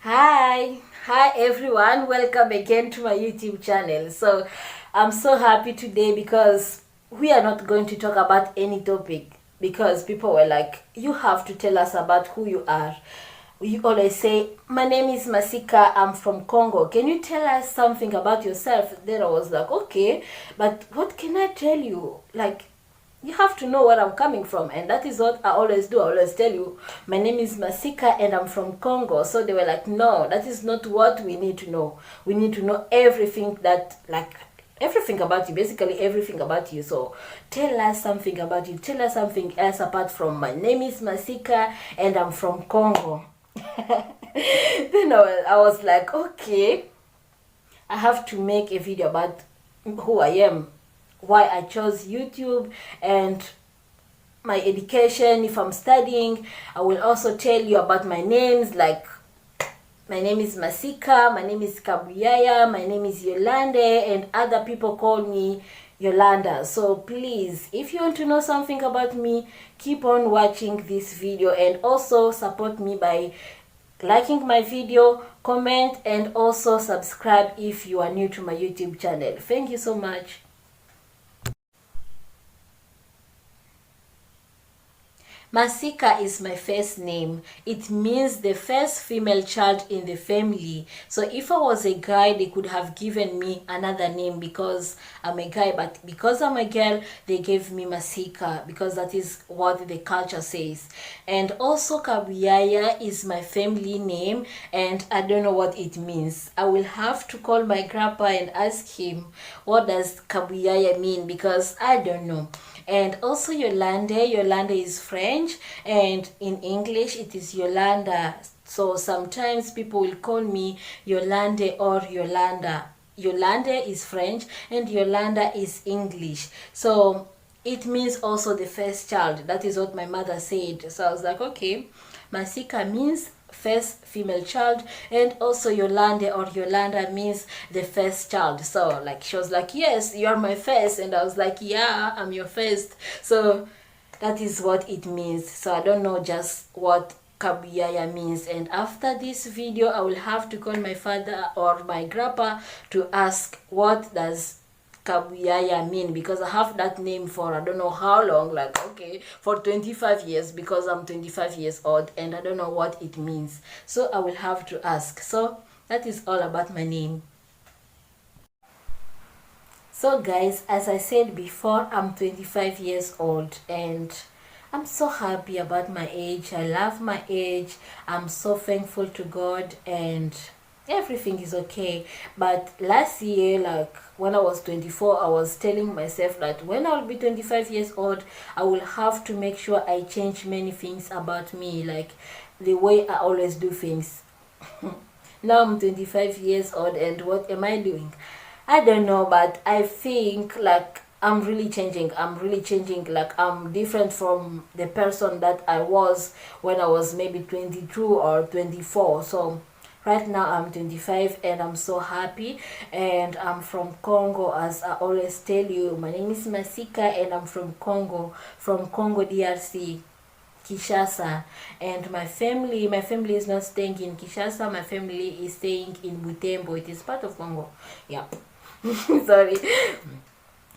Hi everyone, welcome again to my YouTube channel. So I'm so happy today because we are not going to talk about any topic because people were like, you have to tell us about who you are. We always say, my name is Masika, I'm from Congo, can you tell us something about yourself? Then I was like, okay, but what can I tell you? Like, you have to know where I'm coming from, and that is what I always do. I always tell you, my name is Masika and I'm from Congo. So they were like, no, that is not what we need to know. We need to know everything everything about you, basically everything about you. So tell us something about you. Tell us something else apart from my name is Masika and I'm from Congo. Then I was like, okay, I have to make a video about who I am, why I chose YouTube, and my education. If I'm studying, I will also tell you about my names, like my name is Masika, my name is Kabuyaya, my name is Yolande, and other people call me Yolanda. So please, if you want to know something about me, keep on watching this video and also support me by liking my video, comment, and also subscribe if you are new to my YouTube channel. Thank you so much. Masika is my first name. It means the first female child in the family. So if I was a guy, they could have given me another name because I'm a guy, but because I'm a girl, they gave me Masika because that is what the culture says. And also Kabuyaya is my family name, and I don't know what it means. I will have to call my grandpa and ask him what does Kabuyaya mean because I don't know. And also Yolande is French, and in English it is Yolanda. So sometimes people will call me Yolande or Yolanda. Yolande is French and Yolanda is English. So it means also the first child. That is what my mother said. So I was like, okay, Masika means first female child, and also Yolande or Yolanda means the first child. So like she was like, yes, you are my first, and I was like, yeah, I'm your first. So that is what it means. So I don't know just what Kabuyaya means, and after this video I will have to call my father or my grandpa to ask what does Kabuyaya mean, because I have that name for I don't know how long, like okay, for 25 years, because I'm 25 years old and I don't know what it means. So I will have to ask. So that is all about my name. So guys, as I said before, I'm 25 years old and I'm so happy about my age. I love my age. I'm so thankful to God and everything is okay. But last year, like when I was 24, I was telling myself that when I'll be 25 years old, I will have to make sure I change many things about me, like the way I always do things. Now I'm 25 years old and what am I doing? I don't know, but I think like I'm really changing. I'm really changing. Like I'm different from the person that I was when I was maybe 22 or 24. So right now I'm 25 and I'm so happy, and I'm from Congo. As I always tell you, my name is Masika and I'm from Congo DRC, Kinshasa. And my family is not staying in Kinshasa. My family is staying in Butembo. It is part of Congo. Yeah. Sorry.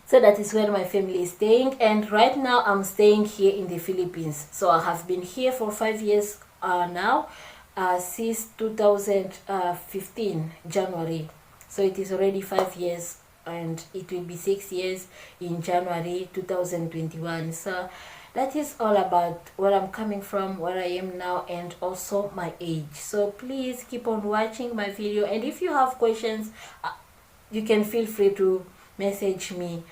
So that is where my family is staying, and right now I'm staying here in the Philippines. So I have been here for 5 years now, since 2015 January. So it is already 5 years, and it will be 6 years in January 2021. So that is all about where I'm coming from, where I am now, and also my age. So please keep on watching my video, and if you have questions, you can feel free to message me.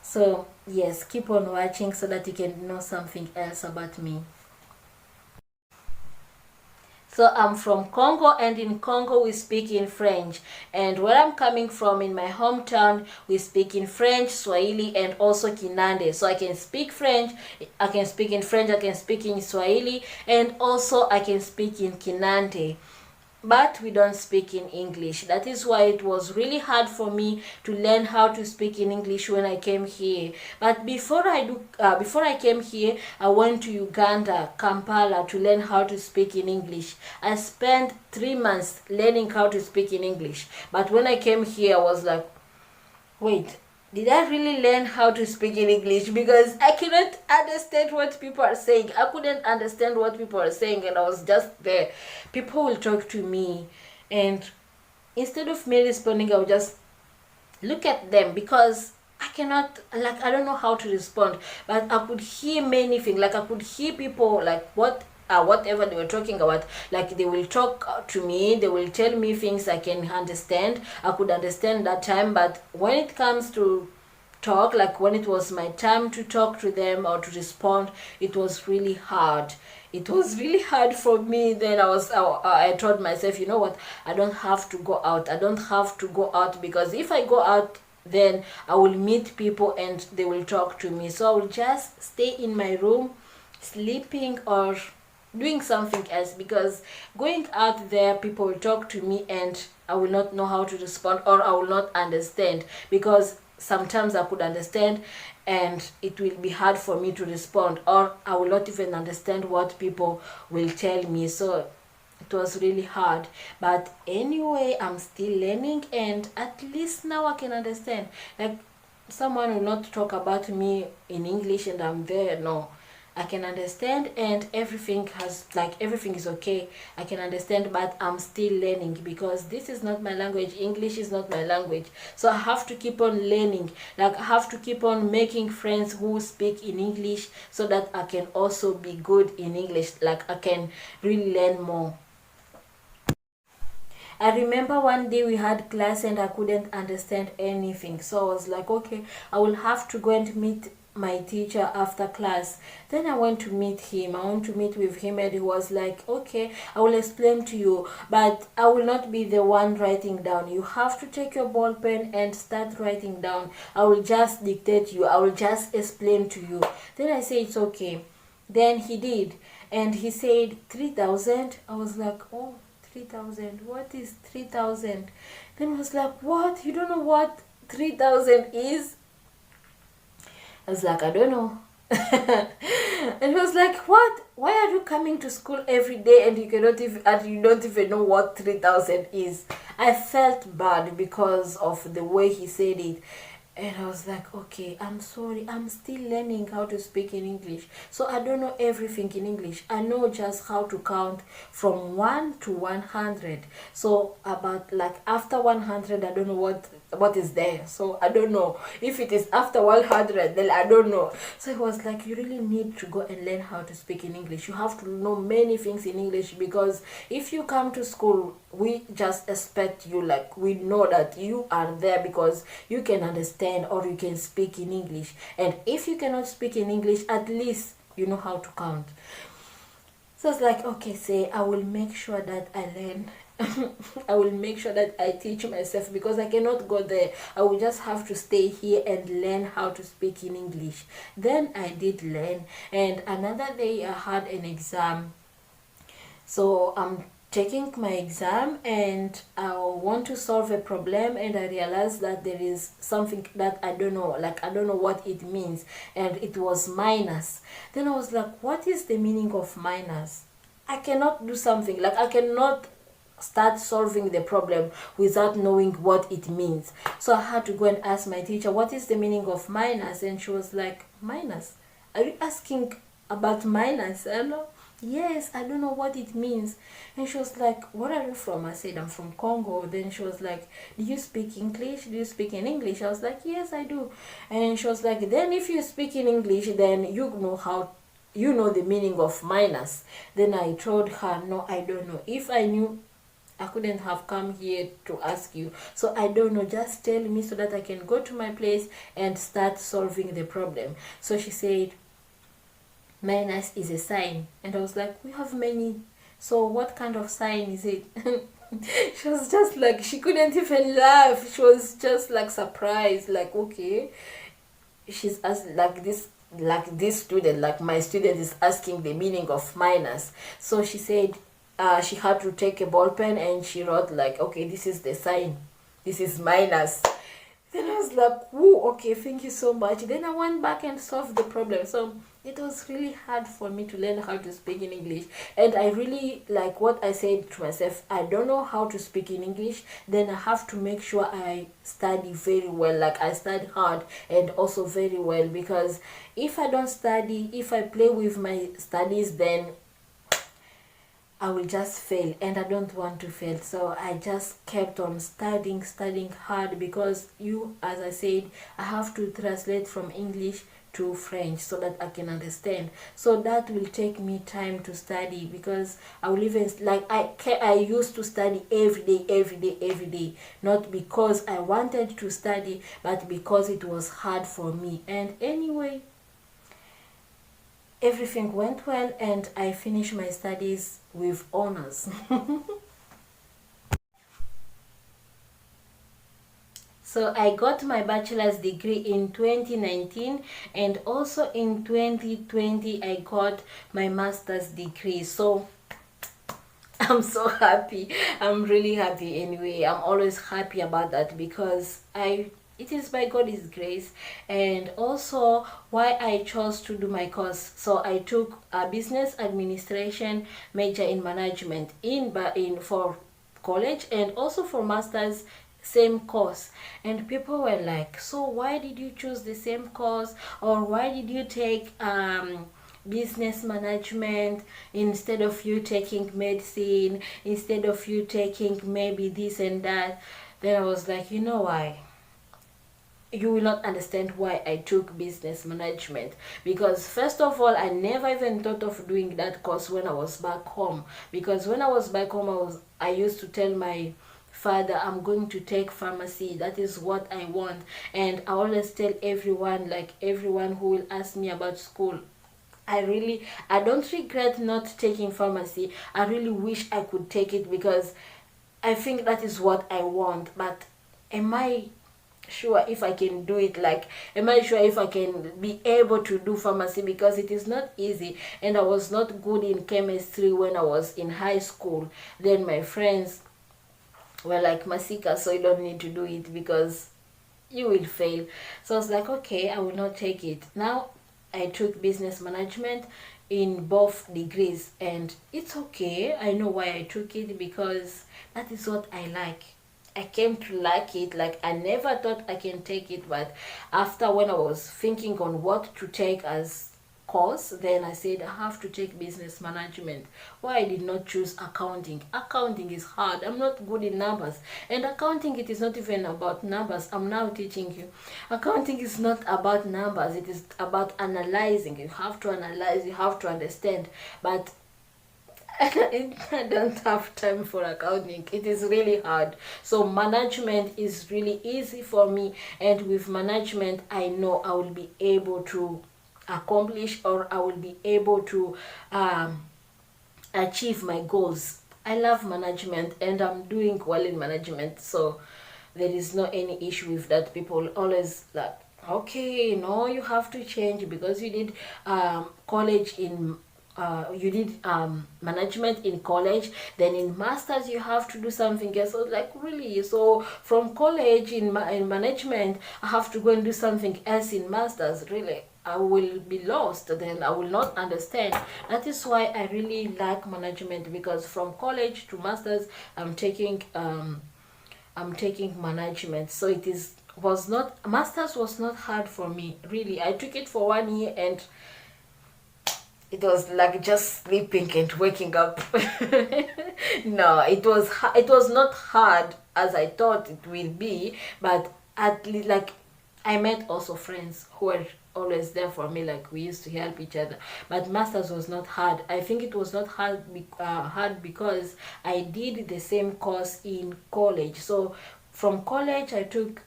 So yes, keep on watching so that you can know something else about me. So I'm from Congo, and in Congo we speak in French, and where I'm coming from in my hometown we speak in French, Swahili, and also Kinande. So I can speak French, I can speak in French, I can speak in Swahili, and also I can speak in Kinande. but we don't speak in English. That is why it was really hard for me to learn how to speak in English when I came here. But before I came here, I went to Uganda, Kampala, to learn how to speak in English. I spent 3 months learning how to speak in English. But when I came here, I was like, wait, did I really learn how to speak in English? Because I cannot understand what people are saying. I couldn't understand what people are saying, and I was just there. People will talk to me, and instead of me responding, I will just look at them, because I cannot, like, I don't know how to respond. But I could hear many things. Like, I could hear people, like, whatever they were talking about. Like, they will talk to me, they will tell me things I can understand. I could understand that time. But when it comes to talk, like when it was my time to talk to them or to respond, it was really hard. It was really hard for me. Then I told myself, you know what, I don't have to go out. I don't have to go out, because if I go out, then I will meet people and they will talk to me. So I will just stay in my room, sleeping or doing something else, because going out there, people will talk to me and I will not know how to respond, or I will not understand, because sometimes I could understand and it will be hard for me to respond, or I will not even understand what people will tell me. So it was really hard. But anyway, I'm still learning, and at least now I can understand. Like, someone will not talk about me in English and I'm there. No, I can understand, and everything is okay. I can understand, but I'm still learning, because this is not my language. English is not my language. So I have to keep on learning. Like, I have to keep on making friends who speak in English, so that I can also be good in English. Like, I can really learn more. I remember one day we had class and I couldn't understand anything. So I was like, okay, I will have to go and meet my teacher after class. Then I went to meet him. I went to meet with him, and he was like, okay, I will explain to you, but I will not be the one writing down. You have to take your ball pen and start writing down. I will just dictate you. I will just explain to you. Then I said, it's okay. Then he did, and he said 3,000. I was like, oh, 3,000, what is 3,000? Then I was like, what, you don't know what 3,000 is? I was like, I don't know. And he was like, what, why are you coming to school every day and you don't even know what 3,000 is? I felt bad because of the way he said it. And I was like, okay, I'm sorry, I'm still learning how to speak in English. So I don't know everything in English. I know just how to count from 1 to 100. So about, like, after 100, I don't know what is there. So I don't know. If it is after 100, then I don't know. So it was like, you really need to go and learn how to speak in English. You have to know many things in English, because if you come to school, we just expect you, like, we know that you are there because you can understand or you can speak in English. And if you cannot speak in English, at least you know how to count. So it's like, okay, say, I will make sure that I learn. I will make sure that I teach myself, because I cannot go there. I will just have to stay here and learn how to speak in English. Then I did learn, and another day I had an exam. So I'm taking my exam and I want to solve a problem, and I realized that there is something that I don't know, like, I don't know what it means, and it was minus. Then I was like, what is the meaning of minus? I cannot do something, like, I cannot start solving the problem without knowing what it means. So I had to go and ask my teacher, what is the meaning of minus? And she was like, minus? Are you asking about minus? I know. Yes, I don't know what it means. And she was like, where are you from? I said, I'm from Congo. Then she was like, do you speak English? Do you speak in English? I was like, yes, I do. And she was like, then if you speak in English, then you know the meaning of minus. Then I told her, no, I don't know. If I knew, I couldn't have come here to ask you. So I don't know, just tell me so that I can go to my place and start solving the problem. So she said, minus is a sign. And I was like, we have many. So what kind of sign is it? She was just like, she couldn't even laugh. She was just like surprised, like, okay. She's asked, like this student, like my student is asking the meaning of minus. So she said, she had to take a ball pen and she wrote like, okay, this is the sign, this is minus. Then I was like, whoa, okay, thank you so much. Then I went back and solved the problem. So it was really hard for me to learn how to speak in English. And I really, like what I said to myself, I don't know how to speak in English. Then I have to make sure I study very well. Like I study hard and also very well. Because if I don't study, if I play with my studies, then I will just fail, and I don't want to fail. So I just kept on studying hard, because as I said, I have to translate from English to French so that I can understand. So that will take me time to study, because I will even, like, I used to study every day, not because I wanted to study, but because it was hard for me. And anyway, everything went well and I finished my studies with honors. So I got my bachelor's degree in 2019, and also in 2020 I got my master's degree. So I'm so happy. I'm really happy anyway. I'm always happy about that, because it is by God's grace. And also why I chose to do my course. So I took a business administration major in management in for college, and also for masters, same course. And people were like, so why did you choose the same course, or why did you take business management instead of you taking medicine, instead of you taking maybe this and that? Then I was like, you know why, you will not understand why I took business management. Because first of all, I never even thought of doing that course when I was back home. Because when I was back home, I used to tell my father, I'm going to take pharmacy, that is what I want. And I always tell everyone, like everyone who will ask me about school, I don't regret not taking pharmacy. I really wish I could take it, because I think that is what I want. But am I sure if I can do it? Like, am I sure if I can be able to do pharmacy? Because it is not easy, and I was not good in chemistry when I was in high school. Then my friends were like, Masika, so you don't need to do it because you will fail. So I was like, okay, I will not take it. Now I took business management in both degrees, and it's okay. I know why I took it, because that is what I like. I came to like it. Like, I never thought I can take it, but after, when I was thinking on what to take as course, then I said I have to take business management. Why I did not choose accounting? Accounting is hard. I'm not good in numbers. And accounting, it is not even about numbers. I'm now teaching you. Accounting is not about numbers. It is about analyzing. You have to analyze, you have to understand. But I don't have time for accounting. It is really hard. So management is really easy for me, and with management I know I will be able to accomplish, or I will be able to achieve my goals. I love management and I'm doing well in management, so there is no any issue with that. People always like, okay, no, you have to change because you did college in you did management in college, then in masters you have to do something else. So like, really? So from college in management I have to go and do something else in masters? Really, I will be lost. Then I will not understand. That is why I really like management, because from college to masters I'm taking management. So masters was not hard for me, really. I took it for 1 year and it was like just sleeping and waking up. No, it was not hard as I thought it will be, but at least, like, I met also friends who were always there for me, like we used to help each other. But masters was not hard. I think it was not hard because I did the same course in college. So from college I took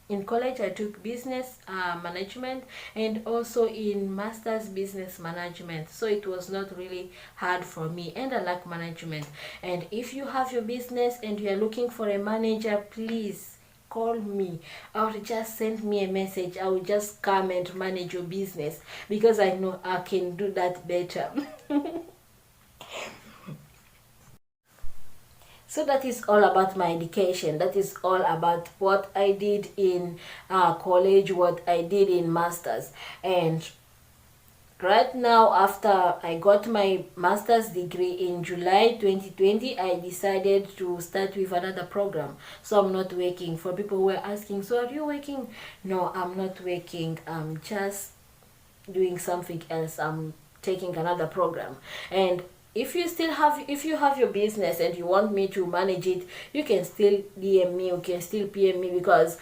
in college I took business management, and also in master's business management. So it was not really hard for me, and I like management. And if you have your business and you are looking for a manager, please call me or just send me a message. I will just come and manage your business, because I know I can do that better. So that is all about my education. That is all about what I did in college, what I did in masters. And right now, after I got my master's degree in July 2020, I decided to start with another program. So I'm not working. For people who are asking, so are you working? No, I'm not working. I'm just doing something else. I'm taking another program. And if you have your business and you want me to manage it, you can still DM me, you can still PM me, because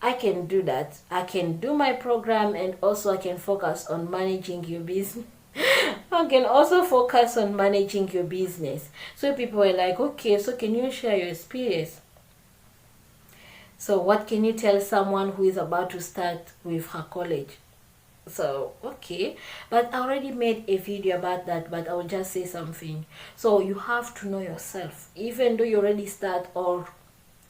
I can do that. I can do my program, and also I can focus on managing your business. I can also focus on managing your business. So people were like, okay, so can you share your experience? So what can you tell someone who is about to start with her college? So okay, but I already made a video about that, but I will just say something. So you have to know yourself, even though you already start, or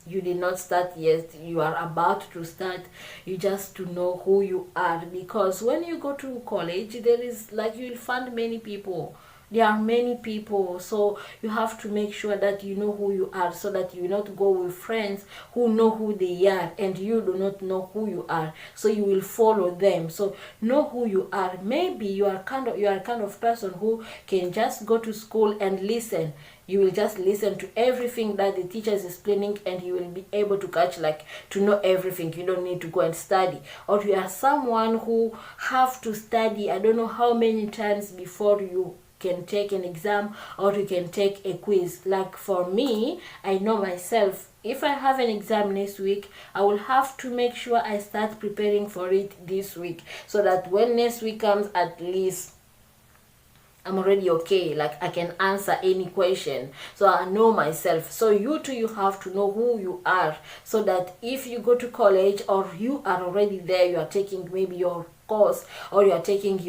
you did not start yet, you are about to start. You just to know who you are, because when you go to college, there is, like, you will find many people. There are many people, so you have to make sure that you know who you are, so that you will not go with friends who know who they are and you do not know who you are, so you will follow them. So know who you are. Maybe you are kind of person who can just go to school and listen. You will just listen to everything that the teacher is explaining, and you will be able to catch, like, to know everything. You don't need to go and study. Or you are someone who have to study, I don't know how many times before you can take an exam, or you can take a quiz. Like for me, I know myself, if I have an exam next week, I will have to make sure I start preparing for it this week, so that when next week comes, at least I'm already okay, like I can answer any question. So I know myself. So you too, you have to know who you are, so that if you go to college, or you are already there, you are taking maybe your course, or you are taking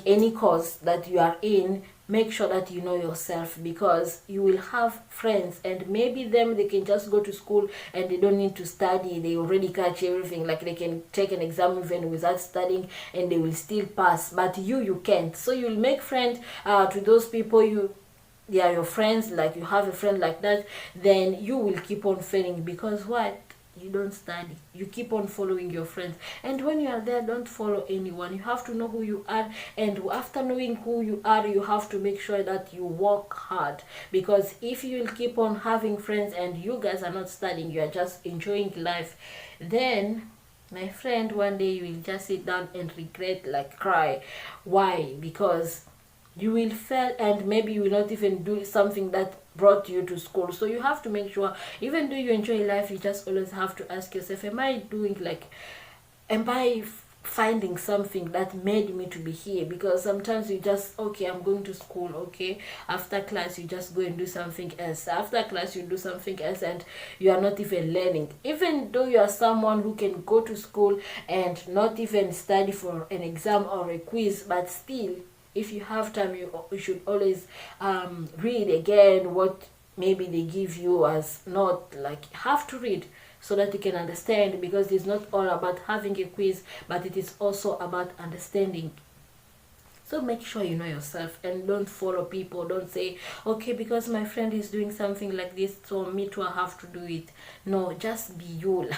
any course that you are in, make sure that you know yourself, because you will have friends, and maybe they can just go to school and they don't need to study. They already catch everything, like they can take an exam even without studying, and they will still pass. But you can't. So you'll make friends to those people. They are your friends, like you have a friend like that, then you will keep on failing, because what? You don't study. You keep on following your friends, and when you are there, don't follow anyone. You have to know who you are, and after knowing who you are, you have to make sure that you work hard, because if you will keep on having friends and you guys are not studying, you are just enjoying life, then, my friend, one day you will just sit down and regret, like cry. Why? Because you will fail, and maybe you will not even do something that brought you to school. So you have to make sure, even though you enjoy life, you just always have to ask yourself, am I finding something that made me to be here? Because sometimes you just, okay, I'm going to school, okay, after class you just go and do something else, after class you do something else, and you are not even learning. Even though you are someone who can go to school and not even study for an exam or a quiz, but still, if you have time, you should always read again what maybe they give you as not, like, have to read, so that you can understand, because it's not all about having a quiz, but it is also about understanding. So make sure you know yourself, and don't follow people. Don't say, okay, because my friend is doing something like this, so me too, I have to do it. No, just be you.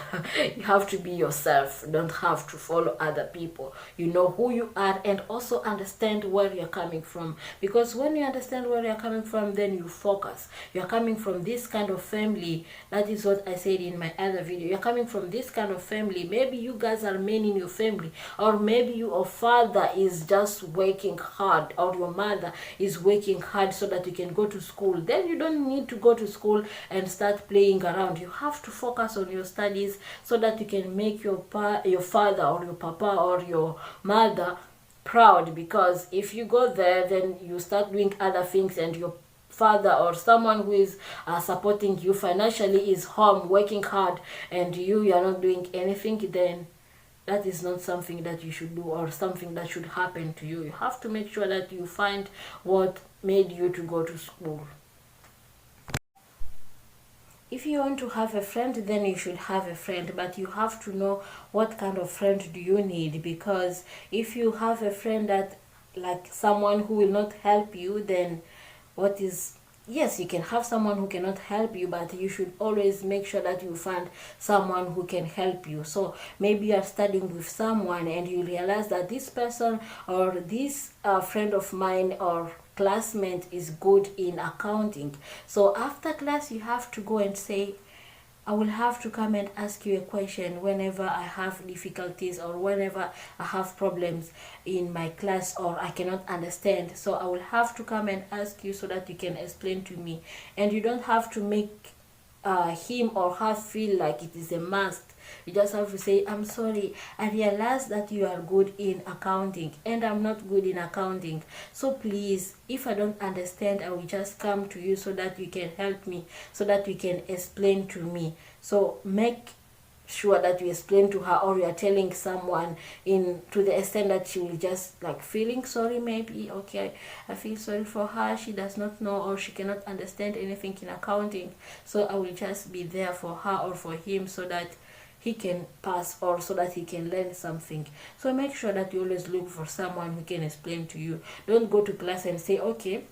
You have to be yourself. Don't have to follow other people. You know who you are, and also understand where you're coming from. Because when you understand where you're coming from, then you focus. You're coming from this kind of family. That is what I said in my other video. You're coming from this kind of family. Maybe you guys are men in your family, or maybe your father is just working hard, or your mother is working hard, so that you can go to school. Then you don't need to go to school and start playing around. You have to focus on your studies, so that you can make your father, or your papa, or your mother proud. Because if you go there, then you start doing other things, and your father or someone who is supporting you financially is home working hard, and you are not doing anything, then that is not something that you should do, or something that should happen to you. You have to make sure that you find what made you to go to school. If you want to have a friend, then you should have a friend, but you have to know what kind of friend do you need. Because if you have a friend that, like, someone who will not help you, then what is yes, you can have someone who cannot help you, but you should always make sure that you find someone who can help you. So maybe you are studying with someone and you realize that this person or this friend of mine or classmate is good in accounting. So after class you have to go and say, I will have to come and ask you a question whenever I have difficulties or whenever I have problems in my class or I cannot understand. So I will have to come and ask you so that you can explain to me. And you don't have to make him or her feel like it is a must. You just have to say, I'm sorry, I realize that you are good in accounting and I'm not good in accounting. So please, if I don't understand, I will just come to you so that you can help me, so that you can explain to me. So make sure that you explain to her, or you are telling someone in to the extent that she will just like feeling sorry, maybe, okay, I feel sorry for her, she does not know or she cannot understand anything in accounting, so I will just be there for her or for him so that he can pass or so that he can learn something. So make sure that you always look for someone who can explain to you. Don't go to class and say, okay,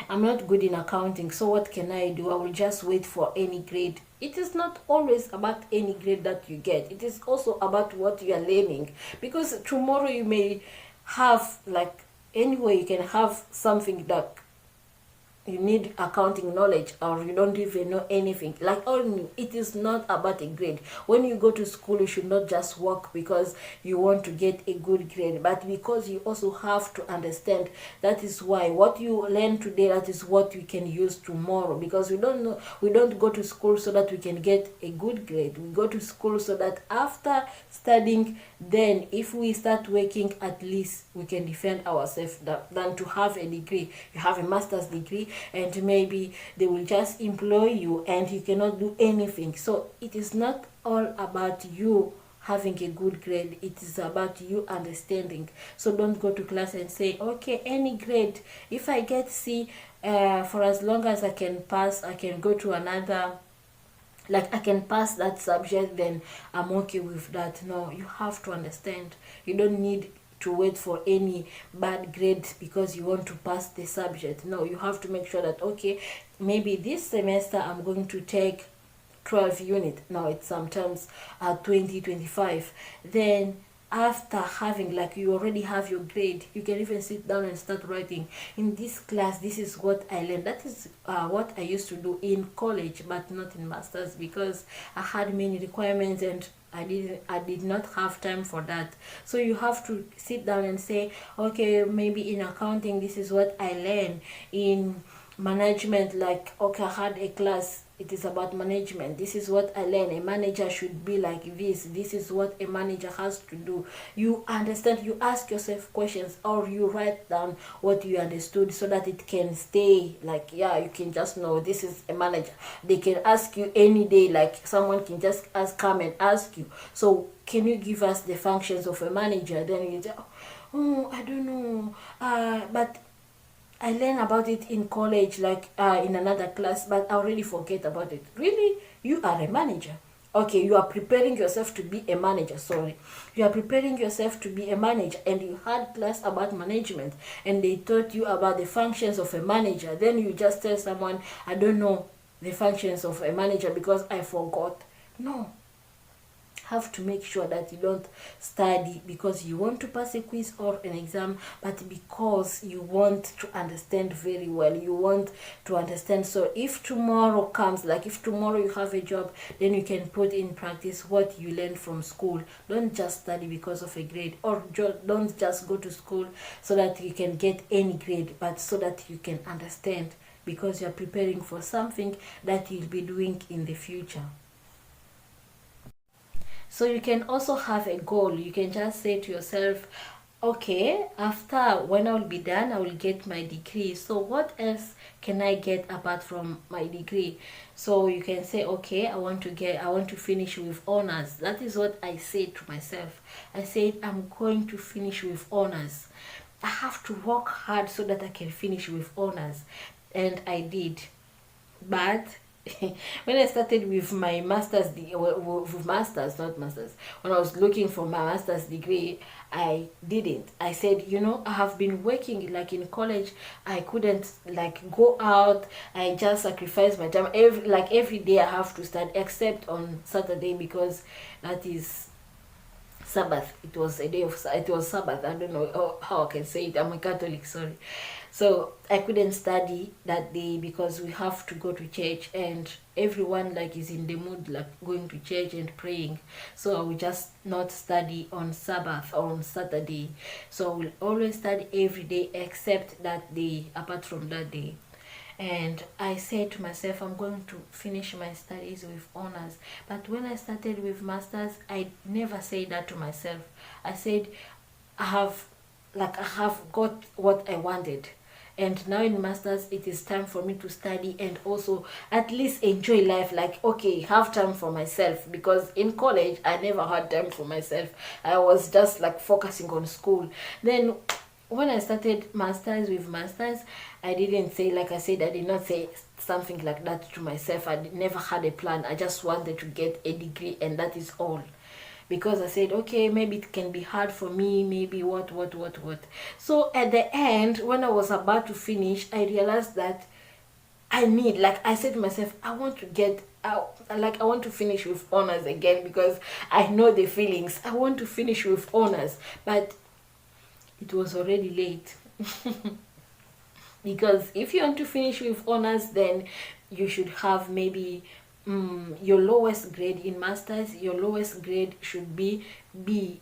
I'm not good in accounting, so what can I do? I will just wait for any grade. It is not always about any grade that you get. It is also about what you are learning. Because tomorrow you may have, like, anyway, you can have something that you need accounting knowledge or you don't even know anything. Like, all it is not about a grade. When you go to school, you should not just work because you want to get a good grade, but because you also have to understand. That is why what you learn today, that is what we can use tomorrow. Because we don't go to school so that we can get a good grade. We go to school so that after studying, then if we start working, at least we can defend ourselves than to have a degree. You have a master's degree and maybe they will just employ you and you cannot do anything. So it is not all about you having a good grade, it is about you understanding. So don't go to class and say, okay, any grade, if I get C, for as long as I can pass, I can go to another, like I can pass that subject, then I'm okay with that. No, you have to understand. You don't need to wait for any bad grade because you want to pass the subject. No, you have to make sure that, okay, maybe this semester I'm going to take 12 unit. Now it's sometimes 20, 25. Then after having, like, you already have your grade, you can even sit down and start writing, in this class this is what I learned. That is what I used to do in college, but not in masters, because I had many requirements and I did not have time for that. So you have to sit down and say, okay, maybe in accounting this is what I learned. In management, like, okay, I had a class, it is about management, this is what I learned. A manager should be like this is what a manager has to do. You understand, you ask yourself questions or you write down what you understood so that it can stay, like, yeah, you can just know this is a manager. They can ask you any day, like someone can just come and ask you, so can you give us the functions of a manager? Then you say, oh, I don't know, but I learned about it in college, like in another class, but I already forget about it. Really? You are a manager? Okay, you are preparing yourself to be a manager, sorry. You are preparing yourself to be a manager and you had class about management and they taught you about the functions of a manager. Then you just tell someone, I don't know the functions of a manager because I forgot. No. Have to make sure that you don't study because you want to pass a quiz or an exam, but because you want to understand very well. You want to understand. So if tomorrow comes, like if tomorrow you have a job, then you can put in practice what you learned from school. Don't just study because of a grade, or don't just go to school so that you can get any grade, but so that you can understand, because you're preparing for something that you'll be doing in the future. So you can also have a goal. You can just say to yourself, okay, after, when I will be done, I will get my degree. So what else can I get apart from my degree? So you can say, okay, I want to finish with honors. That is what I said to myself. I said, I'm going to finish with honors. I have to work hard so that I can finish with honors. And I did. But when I started with my master's, with masters, not masters, when I was looking for my master's degree, I didn't. I said, I have been working like in college. I couldn't like go out. I just sacrificed my time. Every day I have to study, except on Saturday, because that is Sabbath. It was a day of it was Sabbath. I don't know how I can say it. I'm a Catholic, sorry. So I couldn't study that day because we have to go to church, and everyone like is in the mood like going to church and praying. So I will just not study on Sabbath or on Saturday. So I will always study every day except that day, apart from that day. And I said to myself, I'm going to finish my studies with honors. But when I started with masters, I never said that to myself. I said, I have got what I wanted, and now in masters it is time for me to study and also at least enjoy life, like okay, have time for myself, because in college I never had time for myself. I was just like focusing on school. Then when I started masters with masters, I didn't say, like I said, I did not say something like that to myself. Never had a plan. I just wanted to get a degree, and that is all. Because I said, okay, maybe it can be hard for me, maybe what. So at the end, when I was about to finish, I realized that like I said to myself, I want to get out, like I want to finish with honors again, because I know the feelings. I want to finish with honors, but it was already late. Because if you want to finish with honors, then you should have maybe your lowest grade in masters. Your lowest grade should be B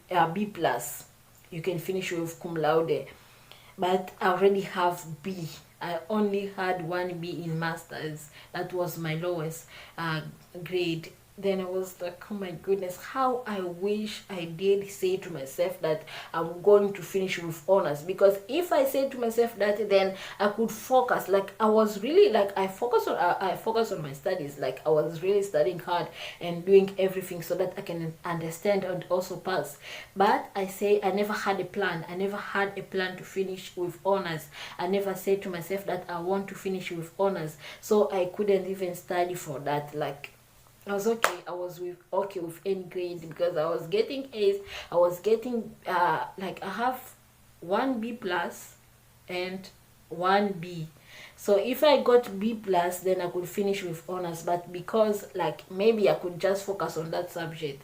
plus. You can finish with cum laude, but I already have B. I only had one B in masters. That was my lowest grade. Then I was like, oh my goodness, how I wish I did say to myself that I'm going to finish with honors. Because if I said to myself that, then I could focus. Like I was really like I focus on my studies. Like I was really studying hard and doing everything so that I can understand and also pass. But I say I never had a plan. I never had a plan to finish with honors. I never said to myself that I want to finish with honors. So I couldn't even study for that. Like I was okay. I was okay with any grade, because I was getting A's. I was getting like I have one B plus and one B. So if I got B plus, then I could finish with honors. But because like maybe I could just focus on that subject,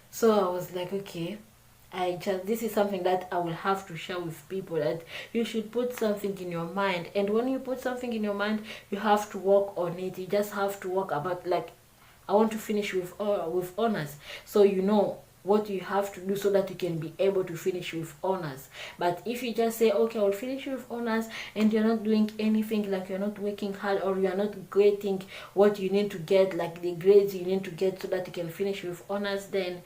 so I was like, okay, this is something that I will have to share with people, that you should put something in your mind, and when you put something in your mind, you have to work on it. You just have to work about, like, I want to finish with honors. So you know what you have to do so that you can be able to finish with honors. But if you just say, okay, I'll finish with honors, and you're not doing anything, like you're not working hard, or you're not getting what you need to get, like the grades you need to get so that you can finish with honors, then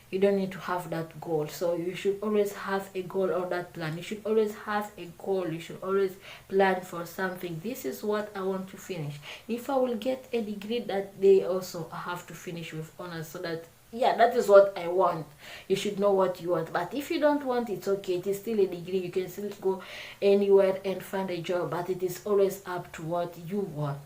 you don't need to have that goal. So you should always have a goal or that plan. You should always have a goal. You should always plan for something. This is what I want to finish. If I will get a degree that day, also I have to finish with honors, so that, yeah, that is what I want. You should know what you want. But if you don't want, it's okay. It is still a degree. You can still go anywhere and find a job, but it is always up to what you want.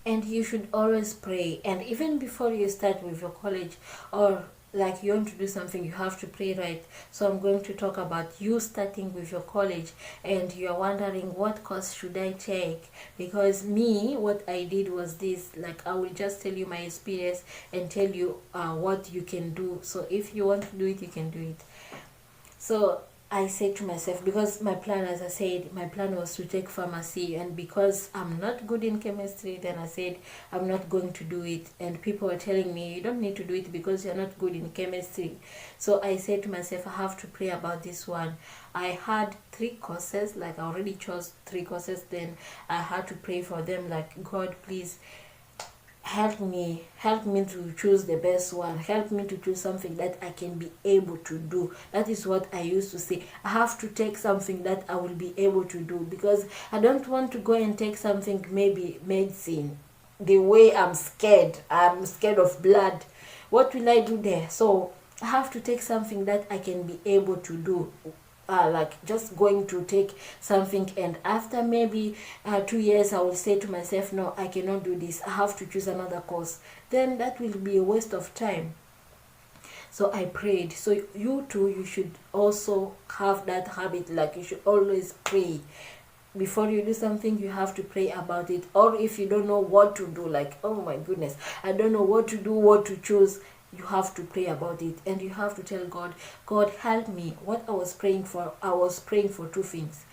And you should always pray. And even before you start with your college, or like you want to do something, you have to pray, right? So I'm going to talk about you starting with your college, and you're wondering what course should I take. Because me, what I did was this, like I will just tell you my experience and tell you what you can do. So if you want to do it, you can do it. So I said to myself, because my plan, as I said, my plan was to take pharmacy, and because I'm not good in chemistry, then I said I'm not going to do it. And people were telling me, you don't need to do it because you're not good in chemistry. So I said to myself, I have to pray about this one. I had 3 courses, like I already chose 3 courses, then I had to pray for them, like, God, please help me to choose the best one. Help me to choose something that I can be able to do. That is what I used to say. I have to take something that I will be able to do, because I don't want to go and take something, maybe medicine, the way I'm scared of blood. What will I do there? So I have to take something that I can be able to do. like just going to take something, and after maybe 2 years I will say to myself, no, I cannot do this, I have to choose another course, then that will be a waste of time. So I prayed. So you too, you should also have that habit, like you should always pray before you do something. You have to pray about it. Or if you don't know what to do, like, oh my goodness, I don't know what to do, what to choose, you have to pray about it, and you have to tell God, God, help me. What I was praying for, I was praying for two things.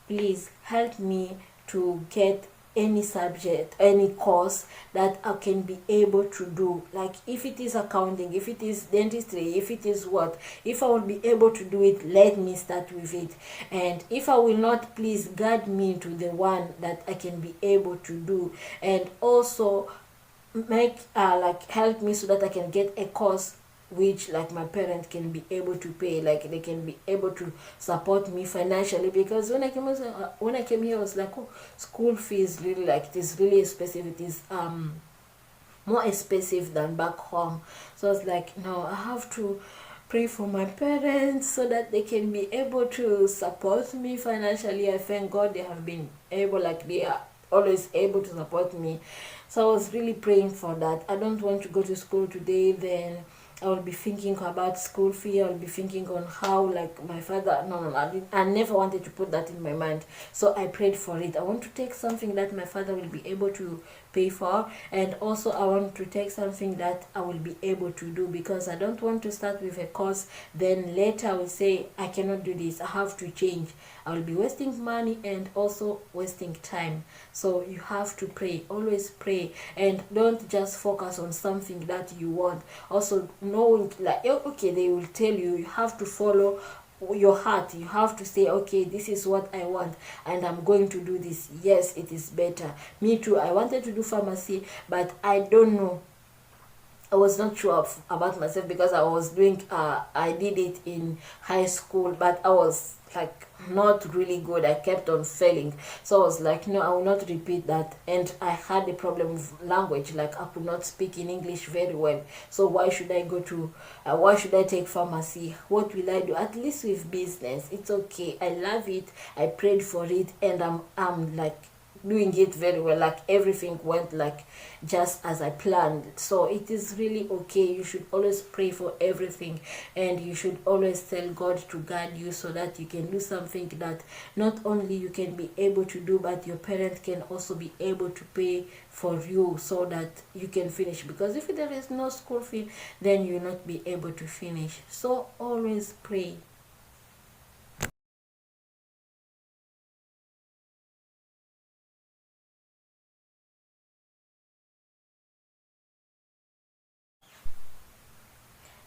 Please help me to get any subject, any course that I can be able to do. Like if it is accounting, if it is dentistry, if it is what, if I will be able to do it, let me start with it. And if I will not, please guide me to the one that I can be able to do. And also make like help me so that I can get a course which like my parents can be able to pay, like they can be able to support me financially. Because when I came here I was like, oh, school fees really, like it is really expensive. It is more expensive than back home. So I was like, no, I have to pray for my parents so that they can be able to support me financially. I thank God they have been able, like they are always able to support me. So I was really praying for that. I don't want to go to school today, then I will be thinking about school fee. I will be thinking on how, like, my father, I never wanted to put that in my mind. So I prayed for it. I want to take something that my father will be able to pay for, and also I want to take something that I will be able to do, because I don't want to start with a course, then later I will say I cannot do this, I have to change. I will be wasting money and also wasting time. So you have to pray, always pray, and don't just focus on something that you want. Also knowing, like, okay, they will tell you, you have to follow your heart. You have to say, okay, this is what I want and I'm going to do this. Yes, it is better. Me too, I wanted to do pharmacy, but I don't know, I was not sure about myself, because I was doing I did it in high school, but I was like not really good. I kept on failing. So I was like, no, I will not repeat that. And I had a problem with language, like I could not speak in English very well. So why should I go to why should I take pharmacy? What will I do? At least with business, it's okay. I love it, I prayed for it, and I'm like doing it very well. Like everything went like just as I planned. So it is really okay. You should always pray for everything, and you should always tell God to guide you so that you can do something that not only you can be able to do, but your parents can also be able to pay for you, so that you can finish. Because if there is no school fee, then you'll not be able to finish. So always pray.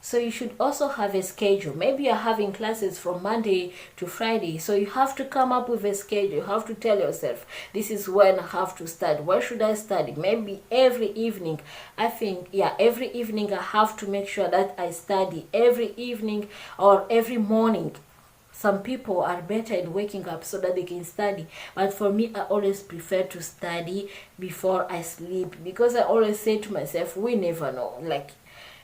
So you should also have a schedule. Maybe you're having classes from Monday to Friday. So you have to come up with a schedule. You have to tell yourself, this is when I have to study. Where should I study? Maybe every evening. I think, yeah, every evening I have to make sure that I study. Every evening or every morning. Some people are better in waking up so that they can study, but for me, I always prefer to study before I sleep, because I always say to myself, we never know, like,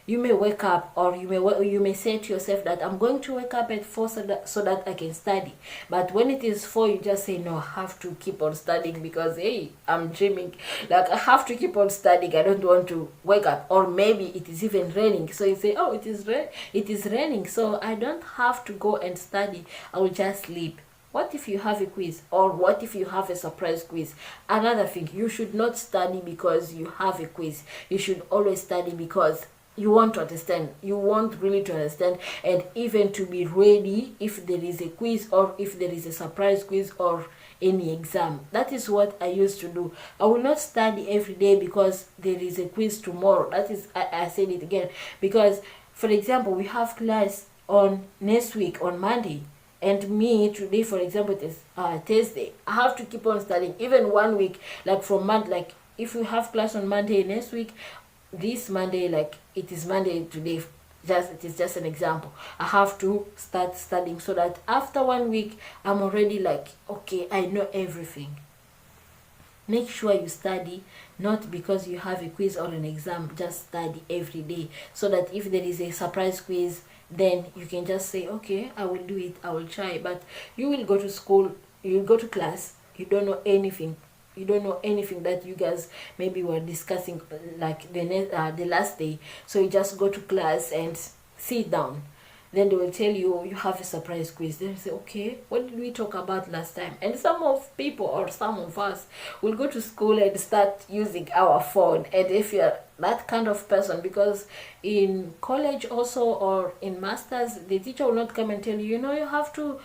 you may wake up, or you may say to yourself that I'm going to wake up at 4 so that I can study. But when it is 4, you just say, no, I have to keep on studying, because hey, I'm dreaming, like I have to keep on studying. I don't want to wake up. Or maybe it is even raining, so you say, oh, it is raining, so I don't have to go and study, I will just sleep. What if you have a quiz, or what if you have a surprise quiz? Another thing, you should not study because you have a quiz. You should always study because you want to understand, you want really to understand, and even to be ready if there is a quiz, or if there is a surprise quiz, or any exam. That is what I used to do. I will not study every day because there is a quiz tomorrow. That is, I said it again, because for example, we have class on next week on Monday, and me today, for example, it is Thursday. I have to keep on studying even 1 week, like from month, like if we have class on Monday next week, this Monday, like it is Monday today, it is just an example, I have to start studying, so that after 1 week I'm already like, okay, I know everything. Make sure you study, not because you have a quiz or an exam. Just study every day, so that if there is a surprise quiz, then you can just say, okay, I will do it, I will try. But you will go to school, you will go to class, you don't know anything, you don't know anything that you guys maybe were discussing like the last day. So you just go to class and sit down, then they will tell you you have a surprise quiz. Then you say, okay, what did we talk about last time? And some of people, or some of us, will go to school and start using our phone. And if you're that kind of person, because in college also, or in masters, the teacher will not come and tell you, you know, you have to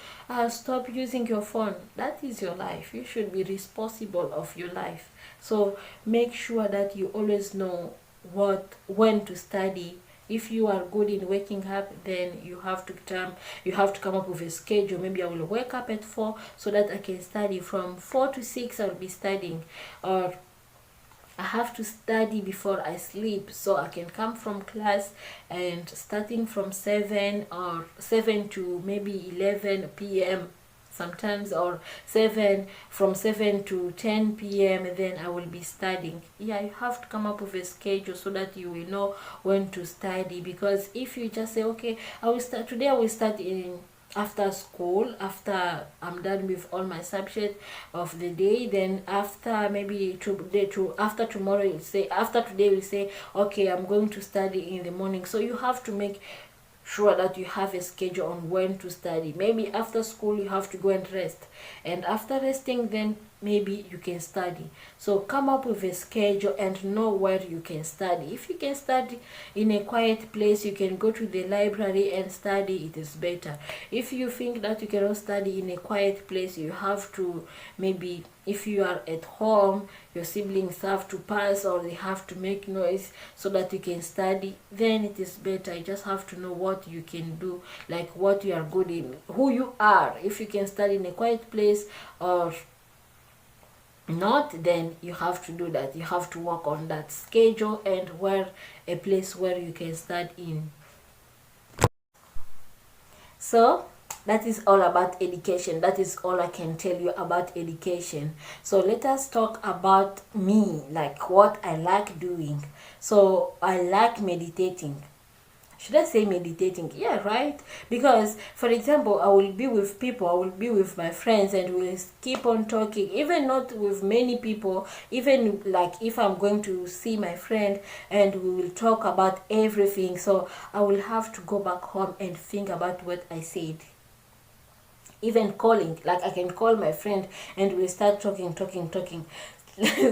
stop using your phone. That is your life. You should be responsible of your life. So make sure that you always know when to study. If you are good in waking up, then you have to come up with a schedule. Maybe I will wake up at 4 so that I can study from 4 to 6. I'll be studying, or I have to study before I sleep, so I can come from class and starting from 7, or 7 to maybe 11 p.m. sometimes, or from 7 to 10 p.m. then I will be studying. Yeah, you have to come up with a schedule so that you will know when to study. Because if you just say, okay, I will start today, I will start in after school, after I'm done with all my subjects of the day, then after maybe after tomorrow, you say, after today we say, okay, I'm going to study in the morning. So you have to make sure that you have a schedule on when to study. Maybe after school you have to go and rest, and after resting, then maybe you can study. So come up with a schedule and know where you can study. If you can study in a quiet place, you can go to the library and study, it is better. If you think that you cannot study in a quiet place, you have to, maybe if you are at home, your siblings have to pass, or they have to make noise so that you can study, then it is better. You just have to know what you can do, like what you are good in, who you are. If you can study in a quiet place or not, then you have to do that. You have to work on that schedule and where a place where you can start in. So that is all about education. That is all I can tell you about education. So let us talk about me, like what I like doing. So I like meditating. Should I say meditating? Yeah, right. Because for example, I will be with people, I will be with my friends, and we'll keep on talking, even not with many people, even like if I'm going to see my friend, and we will talk about everything. So I will have to go back home and think about what I said. Even calling, like I can call my friend and we start talking.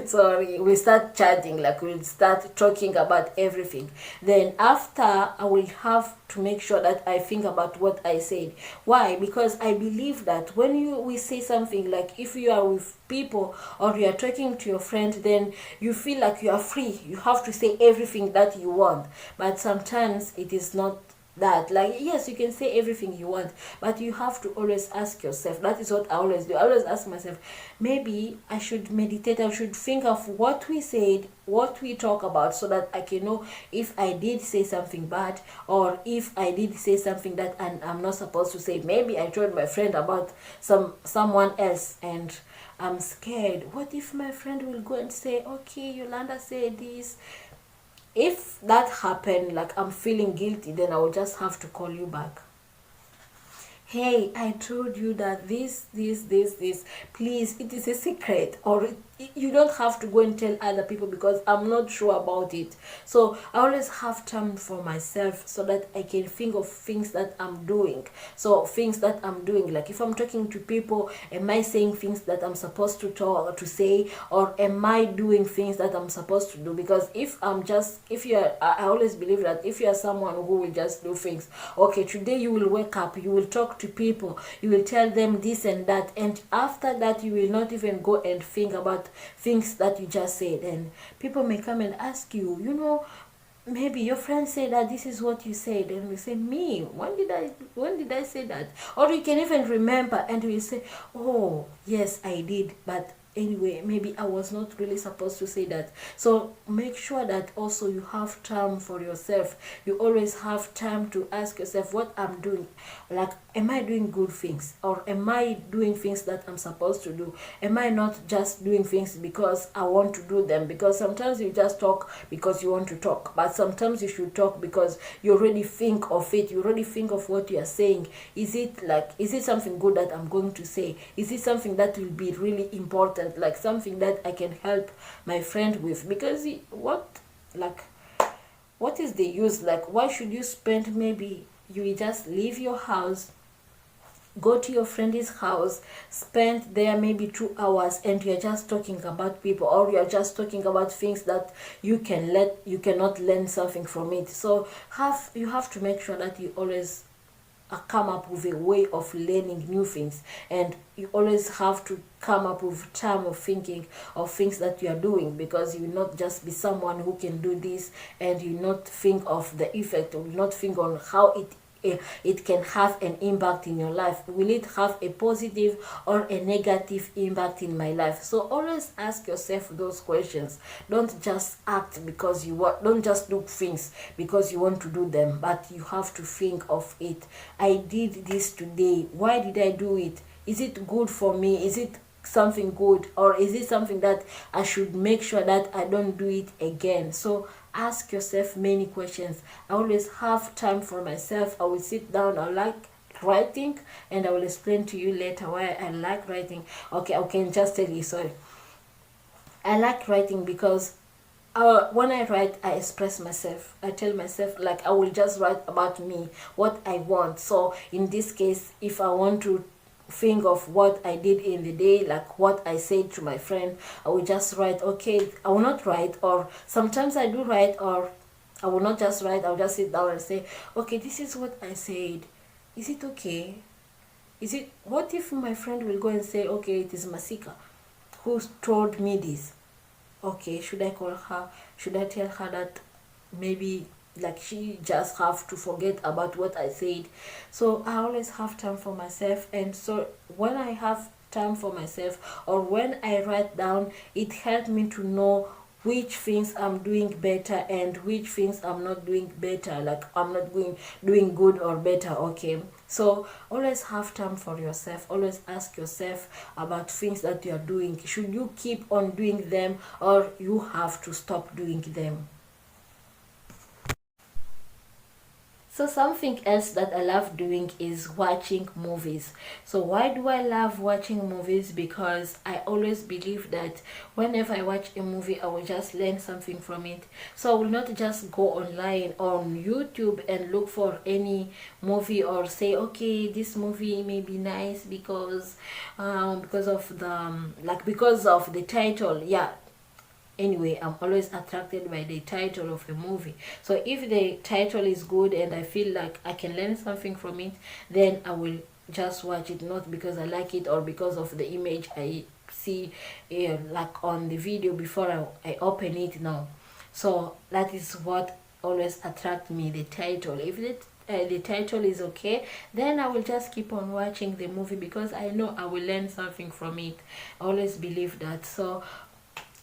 Sorry, we start chatting, like we'll start talking about everything. Then after, I will have to make sure that I think about what I said. Why? Because I believe that when we say something, like if you are with people or you are talking to your friend, then you feel like you are free, you have to say everything that you want. But sometimes it is not that. Like, yes, you can say everything you want, but you have to always ask yourself. That is what I always do. I always ask myself, maybe I should meditate, I should think of what we said, what we talk about, so that I can know if I did say something bad, or if I did say something that I'm not supposed to say. Maybe I told my friend about someone else, and I'm scared. What if my friend will go and say, okay, Yolanda said this? If that happened, like I'm feeling guilty, then I will just have to call you back. Hey, I told you that this, please, it is a secret, or you don't have to go and tell other people because I'm not sure about it. So I always have time for myself so that I can think of things that I'm doing. So things that I'm doing, like if I'm talking to people, am I saying things that I'm supposed to talk or to say, or am I doing things that I'm supposed to do? Because if I always believe that if you are someone who will just do things, okay, today you will wake up, you will talk to people, you will tell them this and that, and after that you will not even go and think about things that you just said. And people may come and ask you, maybe your friend said that this is what you said, and we say, me, when did I say that? Or you can even remember and we say, oh yes, I did, but anyway, maybe I was not really supposed to say that. So make sure that also you have time for yourself. You always have time to ask yourself what I'm doing. Like, am I doing good things, or am I doing things that I'm supposed to do? Am I not just doing things because I want to do them? Because sometimes you just talk because you want to talk, but sometimes you should talk because you already think of it. You already think of what you are saying. Is it something good that I'm going to say? Is it something that will be really important, like something that I can help my friend with? Because what is the use? Like, why should you spend, maybe you will just leave your house, go to your friend's house, spend there maybe 2 hours, and you're just talking about people, or you're just talking about things that you cannot learn something from it. So you have to make sure that you always come up with a way of learning new things, and you always have to come up with time of thinking of things that you are doing, because you will not just be someone who can do this and you not think of the effect, or not think on how it can have an impact in your life. Will it have a positive or a negative impact in my life? So always ask yourself those questions. Don't just act because you want, don't just do things because you want to do them, but you have to think of it. I did this today. Why did I do it? Is it good for me? Is it something good, or is it something that I should make sure that I don't do it again? So ask yourself many questions. I always have time for myself. I will sit down. I like writing, and I will explain to you later why I like writing. Okay, I can just tell you, sorry. I like writing because when I write, I express myself. I tell myself, like, I will just write about me, what I want. So in this case, if I want to think of what I did in the day, like what I said to my friend, I will just write. Okay, I will not write, or sometimes I do write, or I will not just write. I'll just sit down and say, okay, this is what I said. Is it okay? What if my friend will go and say, okay, it is Masika who told me this? Okay, should I call her? Should I tell her that maybe, like, she just have to forget about what I said? So I always have time for myself, and so when I have time for myself, or when I write down, it helps me to know which things I'm doing better and which things I'm not doing better, like I'm not doing good or better. Okay, so always have time for yourself. Always ask yourself about things that you are doing. Should you keep on doing them, or you have to stop doing them? So something else that I love doing is watching movies. So why do I love watching movies? Because I always believe that whenever I watch a movie, I will just learn something from it. So I will not just go online on YouTube and look for any movie, or say, okay, this movie may be nice because of the title. Yeah, anyway, I'm always attracted by the title of a movie. So if the title is good and I feel like I can learn something from it, then I will just watch it, not because I like it or because of the image I see like on the video before I open it now. So that is what always attract me, the title. If the title is okay, then I will just keep on watching the movie, because I know I will learn something from it. I always believe that. So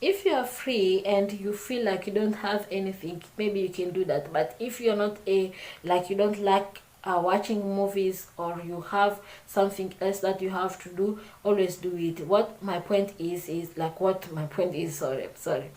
if you are free and you feel like you don't have anything, maybe you can do that. But if you're not you don't like watching movies, or you have something else that you have to do, always do it. What my point is sorry,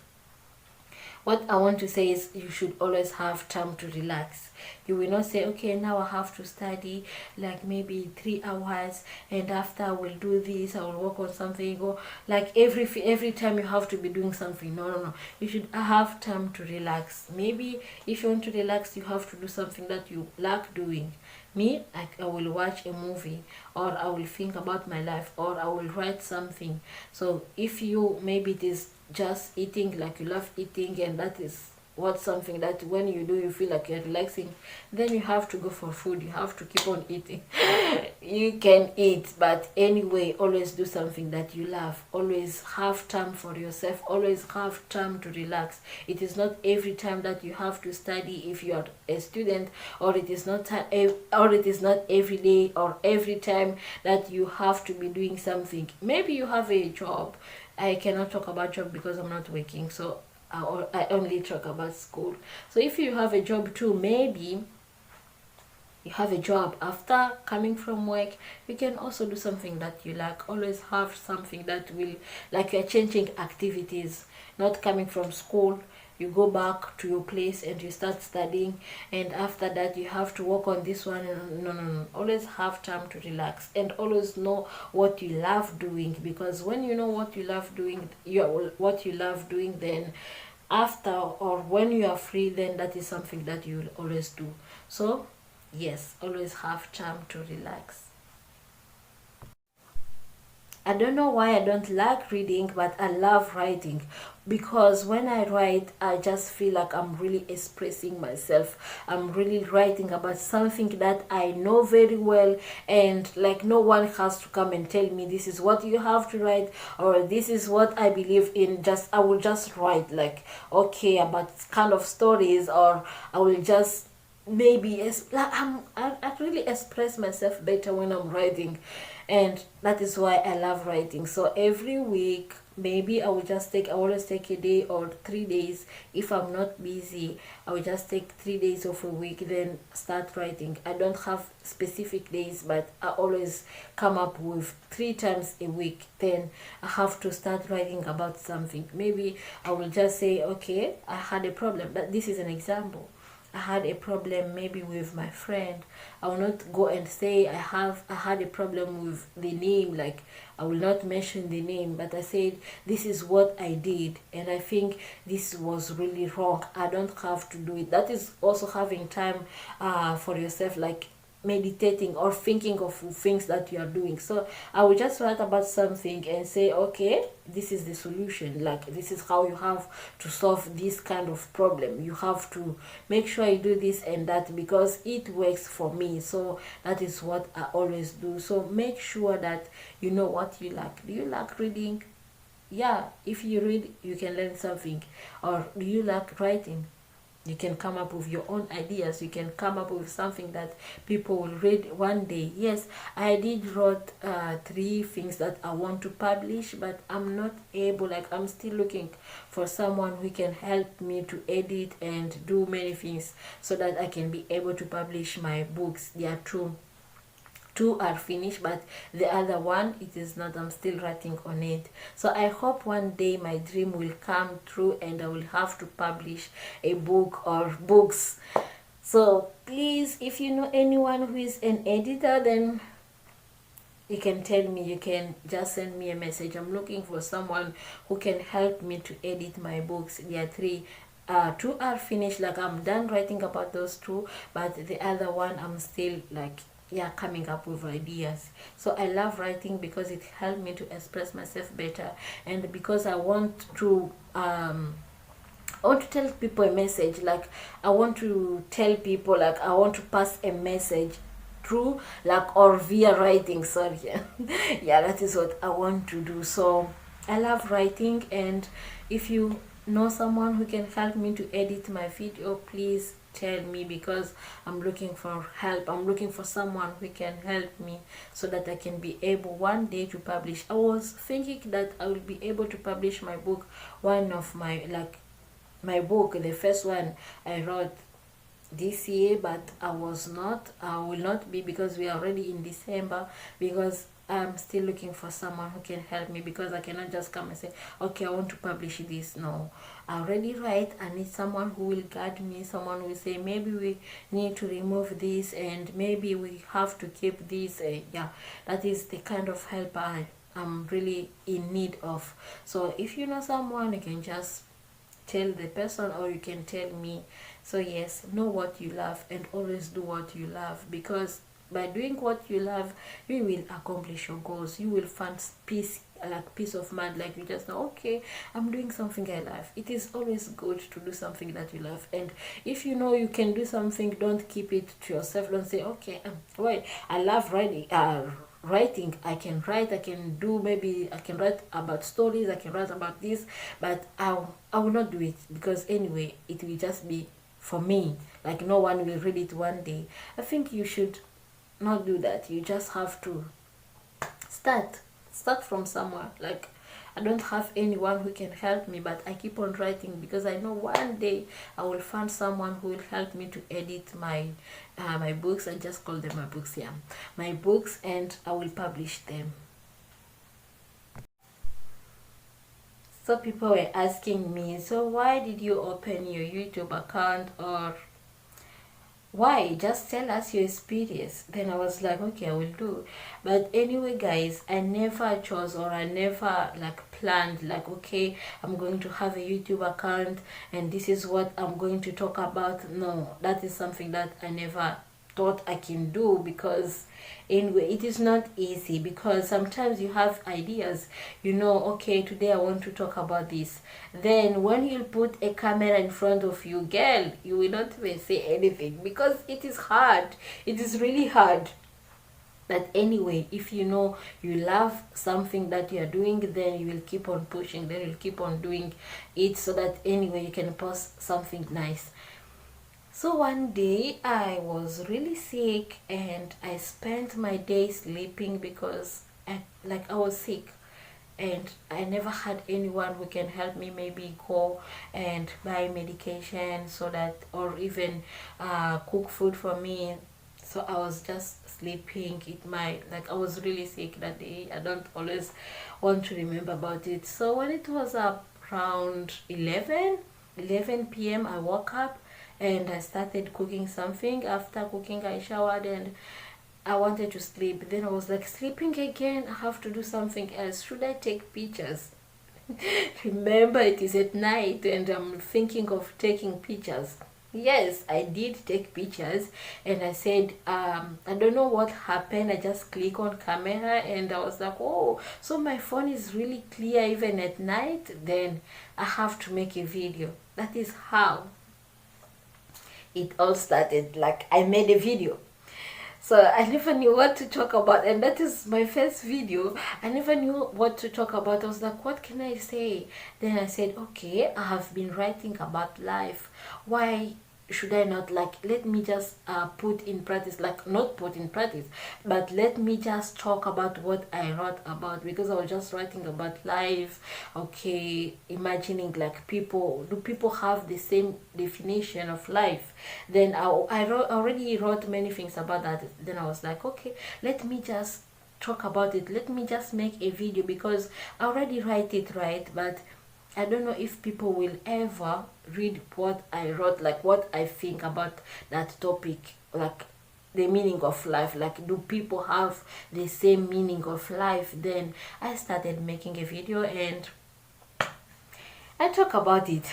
what I want to say is, you should always have time to relax. You will not say, okay, now I have to study like maybe 3 hours, and after I will do this, I will work on something. Or like every time you have to be doing something. No. You should have time to relax. Maybe if you want to relax, you have to do something that you like doing. Me, I will watch a movie, or I will think about my life, or I will write something. So if you, maybe it is just eating, like you love eating, and that is what something that when you do you feel like you're relaxing, then you have to go for food. You have to keep on eating. You can eat, but anyway, always do something that you love. Always have time for yourself. Always have time to relax. It is not every time that you have to study if you are a student, or it is not every day or every time that you have to be doing something. Maybe you have a job, I cannot talk about job because I'm not working, so I only talk about school. So if you have a job too, maybe you have a job after coming from work, you can also do something that you like. Always have something that will, like, you're changing activities, not coming from school, you go back to your place and you start studying, and after that you have to work on this one. No, no, no. Always have time to relax, and always know what you love doing, because when you know what you love doing, then after, or when you are free, then that is something that you will always do. So yes, always have time to relax. I don't know why I don't like reading, but I love writing, because when I write, I just feel like I'm really expressing myself. I'm really writing about something that I know very well, and like no one has to come and tell me this is what you have to write, or this is what I believe in. Just I will just write, like, okay, about kind of stories, or I will just maybe like I really express myself better when I'm writing, and that is why I love writing. So every week, maybe I always take a day or 3 days. If I'm not busy, I will just take 3 days of a week, then start writing. I don't have specific days, but I always come up with 3 times a week. Then I have to start writing about something. Maybe I will just say, okay, I had a problem, but this is an example. I had a problem maybe with my friend. I will not go and say I had a problem with the name, like I will not mention the name, but I said this is what I did and I think this was really wrong. I don't have to do it. That is also having time for yourself, like meditating or thinking of things that you are doing. So I will just write about something and say, okay, this is the solution, like this is how you have to solve this kind of problem. You have to make sure you do this and that because it works for me. So that is what I always do. So make sure that you know what you like. Do you like reading? Yeah, if you read, you can learn something. Or do you like writing? You can come up with your own ideas. You can come up with something that people will read one day. Yes, I did wrote 3 things that I want to publish, but I'm not able, like I'm still looking for someone who can help me to edit and do many things so that I can be able to publish my books. There are two are finished, but the other one, it is not. I'm still writing on it. So I hope one day my dream will come true and I will have to publish a book or books. So please, if you know anyone who is an editor, then you can tell me. You can just send me a message. I'm looking for someone who can help me to edit my books. There are 3. 2 are finished, like I'm done writing about those 2, but the other one I'm still like, yeah, coming up with ideas. So I love writing because it helped me to express myself better, and because I want to tell people a message. Like I want to tell people, like I want to pass a message through, like, or via writing, sorry. Yeah, that is what I want to do. So I love writing, and if you know someone who can help me to edit my video, please tell me, because I'm looking for help. I'm looking for someone who can help me so that I can be able one day to publish. I was thinking that I will be able to publish my book, one of my, like my book, the first one I wrote this year, but I will not be, because we are already in December, because I'm still looking for someone who can help me, because I cannot just come and say, okay, I want to publish this. No, I already write. I need someone who will guide me, someone who will say, maybe we need to remove this and maybe we have to keep this. Yeah, that is the kind of help I'm really in need of. So if you know someone, you can just tell the person, or you can tell me. So yes, know what you love and always do what you love, because by doing what you love, you will accomplish your goals. You will find peace, like peace of mind, like you just know, okay, I'm doing something I love. It is always good to do something that you love. And if you know you can do something, don't keep it to yourself. Don't say, okay, wait, I love writing, I can write, I can do, maybe I can write about stories, I can write about this, but I will not do it, because anyway it will just be for me, like no one will read it one day. I think you should not do that. You just have to start from somewhere. Like I don't have anyone who can help me, but I keep on writing because I know one day I will find someone who will help me to edit my books. I just call them my books, yeah, my books, and I will publish them. So people were asking me, so why did you open your YouTube account, or why? Just tell us your experience. Then I was like, okay, I will do. But anyway, guys, I never chose, or I never like planned like, okay, I'm going to have a YouTube account and this is what I'm going to talk about. No, that is something that I never thought I can do, because anyway, it is not easy, because sometimes you have ideas, you know, okay, today I want to talk about this. Then when you put a camera in front of you, girl, you will not even say anything, because it is hard. It is really hard. But anyway, if you know you love something that you are doing, then you will keep on pushing, then you'll keep on doing it, so that anyway you can post something nice. So one day I was really sick and I spent my day sleeping, because I was sick and I never had anyone who can help me, maybe go and buy medication, so that, or even cook food for me. So I was just sleeping. I was really sick that day. I don't always want to remember about it. So when it was around 11 p.m. I woke up and I started cooking something. After cooking, I showered and I wanted to sleep. Then I was like, sleeping again, I have to do something else. Should I take pictures? Remember, it is at night and I'm thinking of taking pictures. Yes, I did take pictures, and I said, I don't know what happened. I just click on camera and I was like, oh, so my phone is really clear even at night. Then I have to make a video. That is how it all started. Like, I made a video. So I never knew what to talk about, and that is my first video. I never knew what to talk about. I was like, what can I say? Then I said, okay, I have been writing about life. Why should I not, like, let me just put in practice, like, not put in practice, but let me just talk about what I wrote about, because I was just writing about life. Okay, imagining like do people have the same definition of life? Then I already wrote many things about that. Then I was like, okay, let me just talk about it, let me just make a video, because I already write it, right? But I don't know if people will ever read what I wrote, like what I think about that topic, like the meaning of life. Like, do people have the same meaning of life? Then I started making a video and I talk about it.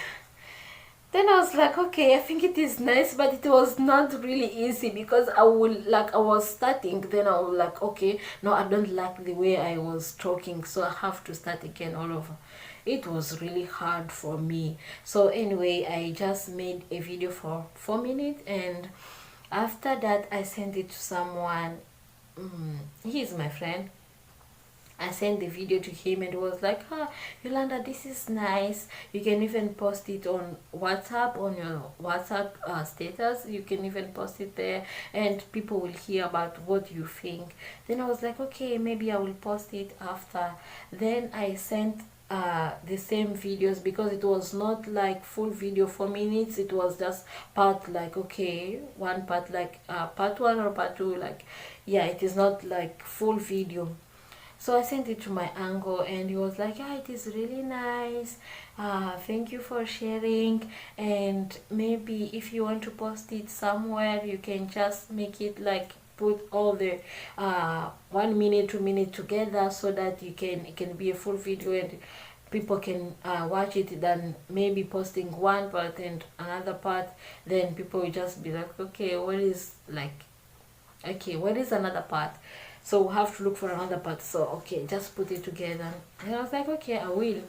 Then I was like, okay, I think it is nice, but it was not really easy, because I was starting. Then I was like, okay, no, I don't like the way I was talking, so I have to start again all over. It was really hard for me. So anyway, I just made a video for 4 minutes, and after that I sent it to someone. He is my friend. I sent the video to him and was like, Yolanda, this is nice. You can even post it on WhatsApp, on your WhatsApp status. You can even post it there and people will hear about what you think. Then I was like, okay, maybe I will post it after. Then I sent the same videos, because it was not like full video 4 minutes. It was just part, like, okay, one part, like part 1 or part 2, like, yeah, it is not like full video. So I sent it to my uncle and he was like, yeah, it is really nice. Thank you for sharing. And maybe if you want to post it somewhere, you can just make it like put all the 1 minute, 2 minute together, so that it can be a full video and people can watch it, than maybe posting one part and another part. Then people will just be like, okay, what is another part? So we'll have to look for another part. So okay, just put it together. And I was like, okay, I will.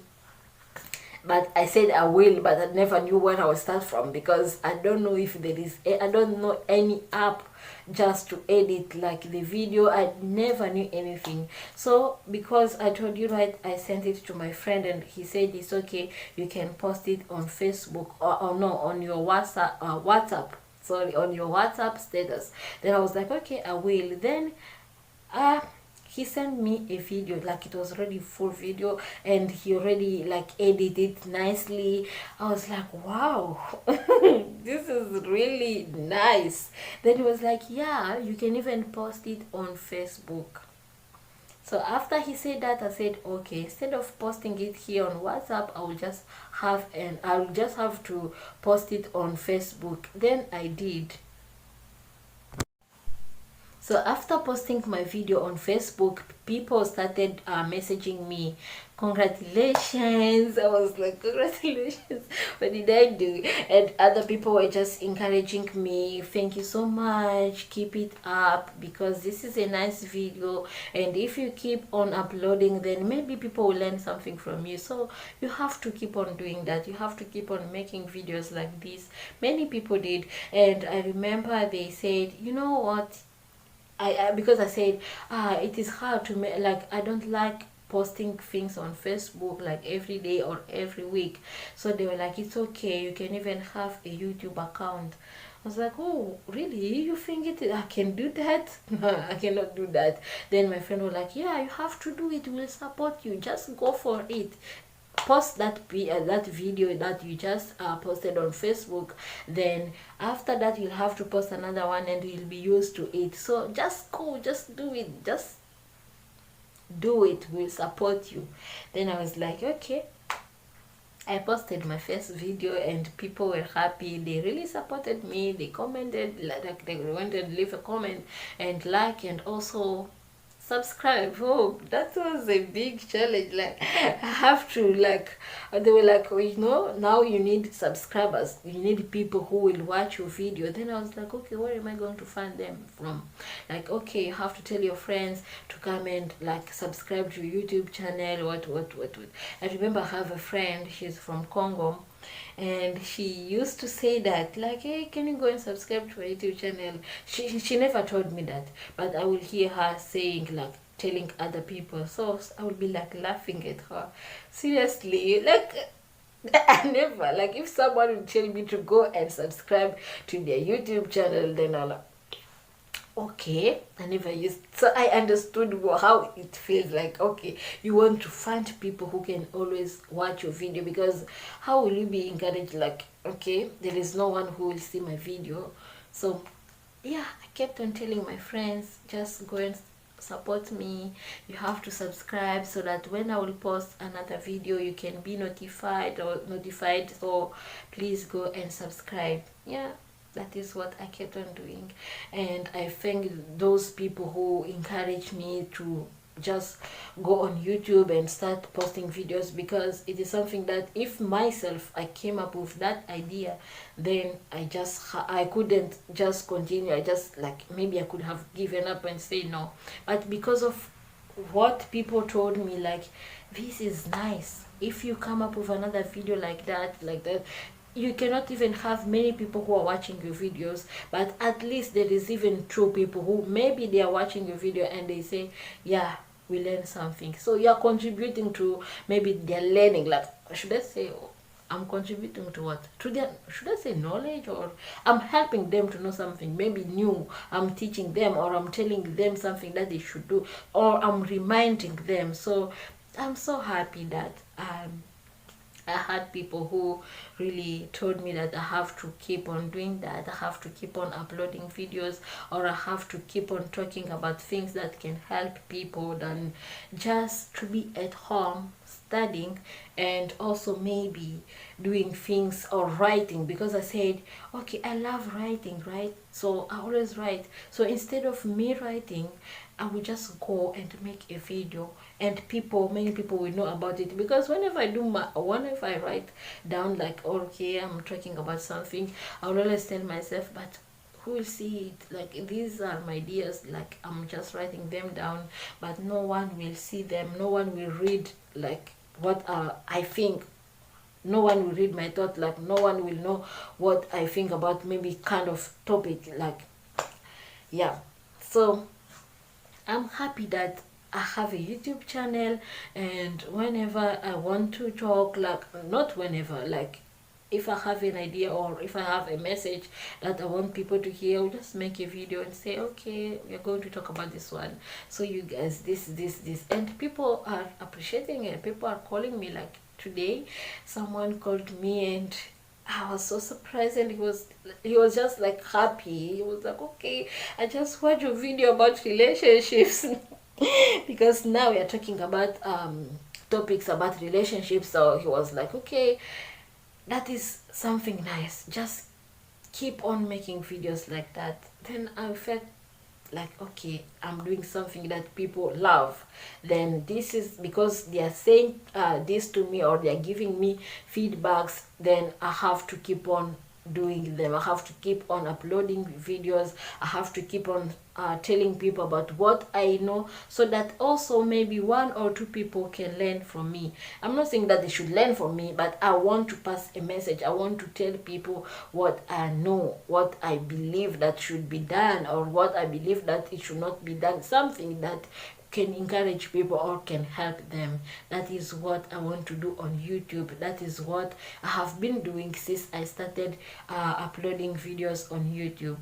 But I said I will, but I never knew where I would start from, because I don't know if I don't know any app just to edit like the video. I never knew anything. So because I told you, right, I sent it to my friend and he said it's okay, you can post it on Facebook, or no, on your WhatsApp, sorry, on your WhatsApp status. Then I was like, okay, I will. Then he sent me a video, like it was already full video, and he already like edited it nicely. I was like, wow, this is really nice. Then he was like, yeah, you can even post it on Facebook. So after he said that, I said, okay, instead of posting it here on WhatsApp, I'll just have to post it on Facebook. Then I did. So after posting my video on Facebook, people started messaging me, congratulations. I was like, congratulations, what did I do? And other people were just encouraging me, thank you so much, keep it up, because this is a nice video, and if you keep on uploading, then maybe people will learn something from you. So you have to keep on doing that. You have to keep on making videos like this. Many people did. And I remember they said, you know what, because I said, it is hard to make, like, I don't like posting things on Facebook like every day or every week. So they were like, it's okay, you can even have a YouTube account. I was like, oh really, you think I can do that? No, I cannot do that. Then my friend was like, yeah, you have to do it, we'll support you, just go for it. Post that video that you just posted on Facebook, then after that you'll have to post another one and you'll be used to it. So just go, just do it, just do it, we'll support you. Then I was like, okay. I posted my first video and people were happy. They really supported me. They commented, like they wanted to leave a comment and like, and also subscribe. Oh, that was a big challenge. Like, I have to, like, they were like, oh, you know, now you need subscribers, you need people who will watch your video. Then I was like, okay, where am I going to find them from? Like, okay, you have to tell your friends to come and like subscribe to your YouTube channel, what. I remember I have a friend, she's from Congo, and she used to say that, like, hey, can you go and subscribe to my YouTube channel? She never told me that, but I will hear her saying, like, telling other people. So I will be like laughing at her. Seriously, like, I never, like, if someone would tell me to go and subscribe to their YouTube channel, then I'll like, okay, I never used, so I understood how it feels. Like, okay, you want to find people who can always watch your video, because how will you be encouraged, like, okay, there is no one who will see my video? So yeah, I kept on telling my friends, just go and support me, you have to subscribe so that when I will post another video you can be notified. So please go and subscribe. Yeah, that is what I kept on doing, and I thank those people who encouraged me to just go on YouTube and start posting videos, because it is something that if myself I came up with that idea, then I couldn't just continue. I just, like, maybe I could have given up and say no, but because of what people told me, like, this is nice, if you come up with another video like that, you cannot even have many people who are watching your videos, but at least there is even two people who maybe they are watching your video and they say, yeah, we learned something. So you are contributing to, maybe they're learning, like, should I say, I'm contributing to what? To their, should I say, knowledge, or I'm helping them to know something maybe new. I'm teaching them, or I'm telling them something that they should do, or I'm reminding them. So I'm so happy that I had people who really told me that I have to keep on doing that, I have to keep on uploading videos, or I have to keep on talking about things that can help people than just to be at home studying, and also maybe doing things or writing, because I said, okay, I love writing, right? So I always write. So instead of me writing, I will just go and make a video, and many people will know about it, because whenever I write down, like, okay, I'm talking about something, I will always tell myself, but who will see it? Like, these are my ideas, like, I'm just writing them down, but no one will see them, no one will read, like, what I think, no one will read my thought, like, no one will know what I think about maybe kind of topic, like, yeah. So I'm happy that I have a YouTube channel, and whenever I want to talk, like, not whenever, like, if I have an idea or if I have a message that I want people to hear, I'll just make a video and say, okay, we're going to talk about this one. So you guys, this, and people are appreciating it. People are calling me. Like today, someone called me and I was so surprised, and he was just like happy. He was like, okay, I just watched a video about relationships because now we are talking about topics about relationships. So he was like, okay, that is something nice. Just keep on making videos like that. Then I felt like, okay, I'm doing something that people love. Then this is because they are saying this to me, or they are giving me feedbacks. Then I have to keep on doing them. I have to keep on uploading videos. I have to keep on telling people about what I know, so that also maybe one or two people can learn from me. I'm not saying that they should learn from me, but I want to pass a message. I want to tell people what I know, what I believe that should be done, or what I believe that it should not be done. Something that can encourage people or can help them. That is what I want to do on YouTube. That is what I have been doing since I started uploading videos on YouTube.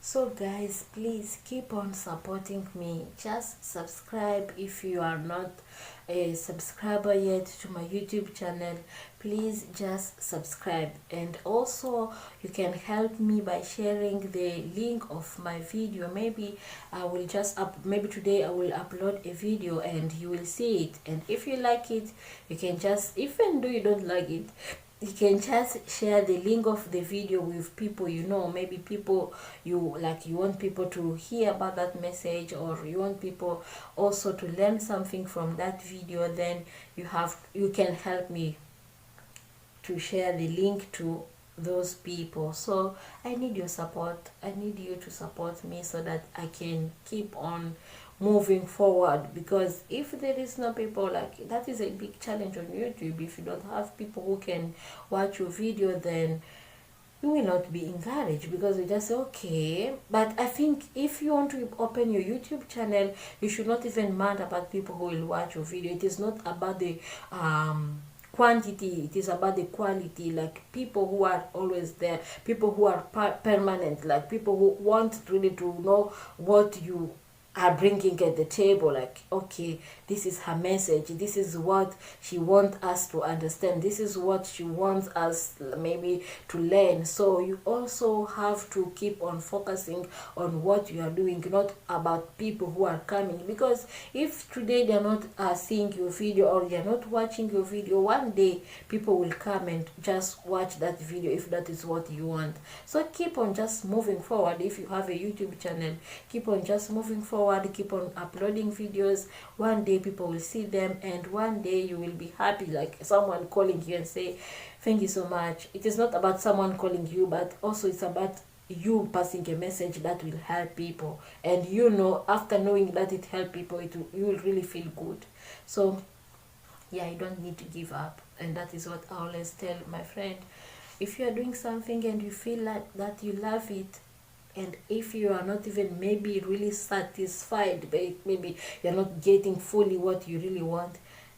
So guys, please keep on supporting me. Just subscribe if you are not a subscriber yet to my YouTube channel. Please just subscribe, and also you can help me by sharing the link of my video. Maybe I will just maybe today I will upload a video and you will see it, and if you like it, you can just, even though you don't like it, you can just share the link of the video with people you know. Maybe people you like, you want people to hear about that message, or you want people also to learn something from that video. Then you can help me to share the link to those people. So I need your support. I need you to support me so that I can keep on moving forward, because if there is no people, like, that is a big challenge on YouTube. If you don't have people who can watch your video, then you will not be encouraged, because you just say okay. But I think if you want to open your YouTube channel, you should not even mind about people who will watch your video. It is not about the quantity, it is about the quality. Like people who are always there, people who are permanent, like people who want really to know what you are bringing at the table. Like, okay, this is her message, this is what she wants us to understand, this is what she wants us maybe to learn. So you also have to keep on focusing on what you are doing, not about people who are coming. Because if today they are not seeing your video, or they are not watching your video, one day people will come and just watch that video, if that is what you want. So keep on just moving forward. If you have a YouTube channel, keep on just moving forward, keep on uploading videos. One day people will see them, and one day you will be happy, like someone calling you and say thank you so much. It is not about someone calling you, but also it's about you passing a message that will help people, and you know, after knowing that it helped people, you will really feel good. So yeah, you don't need to give up. And that is what I always tell my friend: if you are doing something and you feel like that you love it, and if you are not even maybe really satisfied, maybe you're not getting fully what you really want,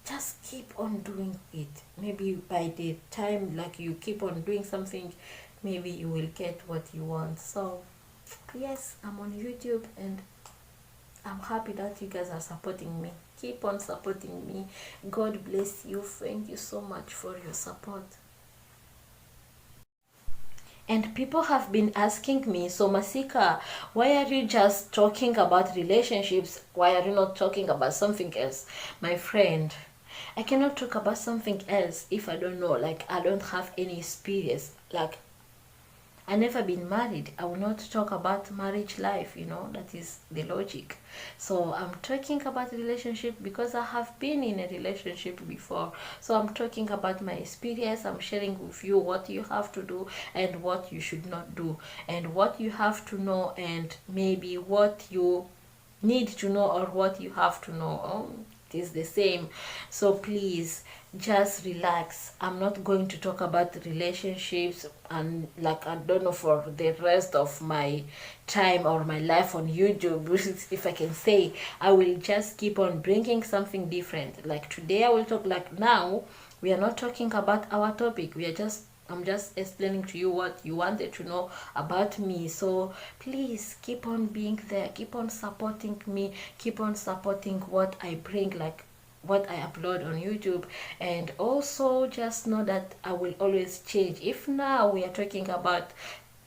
just keep on doing it. Maybe by the time like you keep on doing something, maybe you will get what you want. So yes, I'm on YouTube, and I'm happy that you guys are supporting me. Keep on supporting me. God bless you. Thank you so much for your support. And people have been asking me, so Masika, why are you just talking about relationships? Why are you not talking about something else? My friend, I cannot talk about something else if I don't know, like I don't have any experience. Like, I never been married. I will not talk about marriage life, you know, that is the logic. So I'm talking about relationship because I have been in a relationship before. So I'm talking about my experience. I'm sharing with you what you have to do and what you should not do, and what you have to know, and maybe what you need to know, or what you have to know. It is the same. So please just relax. I'm not going to talk about relationships, and like I don't know, for the rest of my time or my life on YouTube, if I can say. I will just keep on bringing something different. Like today I will talk, like now we are not talking about our topic. I'm just explaining to you what you wanted to know about me. So please keep on being there, keep on supporting me, keep on supporting what I bring, like what I upload on YouTube. And also just know that I will always change. If now we are talking about,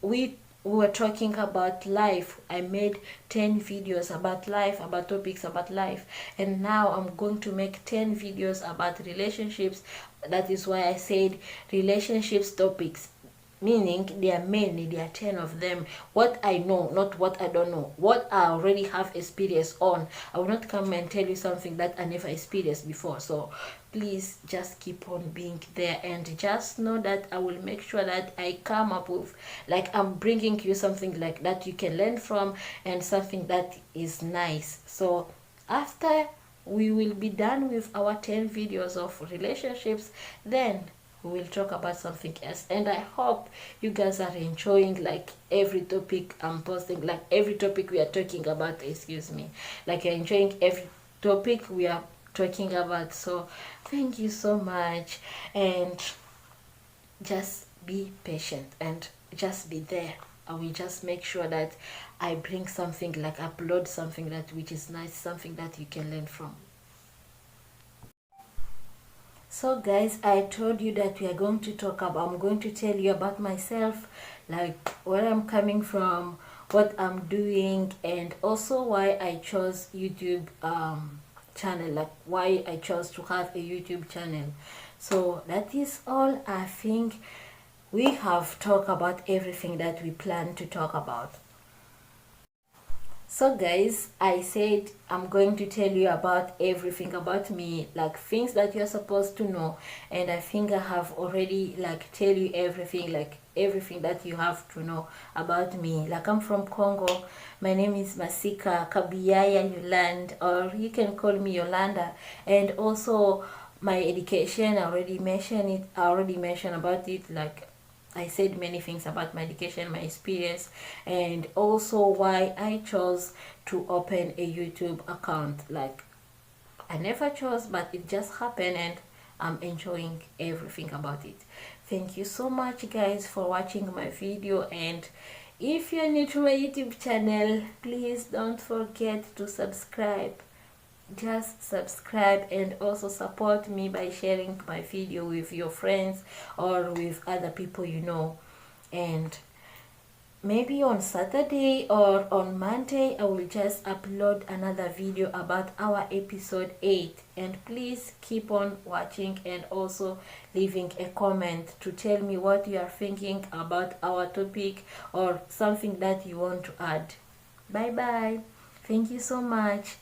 we were talking about life, I made 10 videos about life, about topics about life, and now I'm going to make 10 videos about relationships. That is why I said relationships topics, meaning there are many, there are 10 of them. What I know, not what I don't know, what I already have experience on. I will not come and tell you something that I never experienced before. So please just keep on being there, and just know that I will make sure that I come up with, like, I'm bringing you something like that you can learn from, and something that is nice. So after we will be done with our 10 videos of relationships, then we will talk about something else. And I hope you guys are enjoying, like, every topic I'm posting, like every topic we are talking about, excuse me, like you're enjoying every topic we are talking about. So thank you so much, and just be patient and just be there. I will just make sure that I bring something, like upload something that which is nice, something that you can learn from. So guys, I told you that we are going to talk about, I'm going to tell you about myself, like where I'm coming from, what I'm doing, and also why I chose YouTube channel, like why I chose to have a YouTube channel. So that is all. I think we have talked about everything that we plan to talk about. So guys, I said I'm going to tell you about everything about me, like things that you're supposed to know, and I think I have already, like, tell you everything, like everything that you have to know about me. Like, I'm from Congo. My name is Masika Kabiyaya Yolande, or you can call me Yolanda. And also my education, I already mentioned about it, like I said many things about my education, my experience, and also why I chose to open a YouTube account. Like, I never chose, but it just happened, and I'm enjoying everything about it. Thank you so much guys for watching my video, and if you're new to my YouTube channel, please don't forget to subscribe. Just subscribe, and also support me by sharing my video with your friends or with other people you know. And maybe on Saturday or on Monday I will just upload another video about our episode 8. And please keep on watching, and also leaving a comment to tell me what you are thinking about our topic, or something that you want to add. Bye bye. Thank you so much.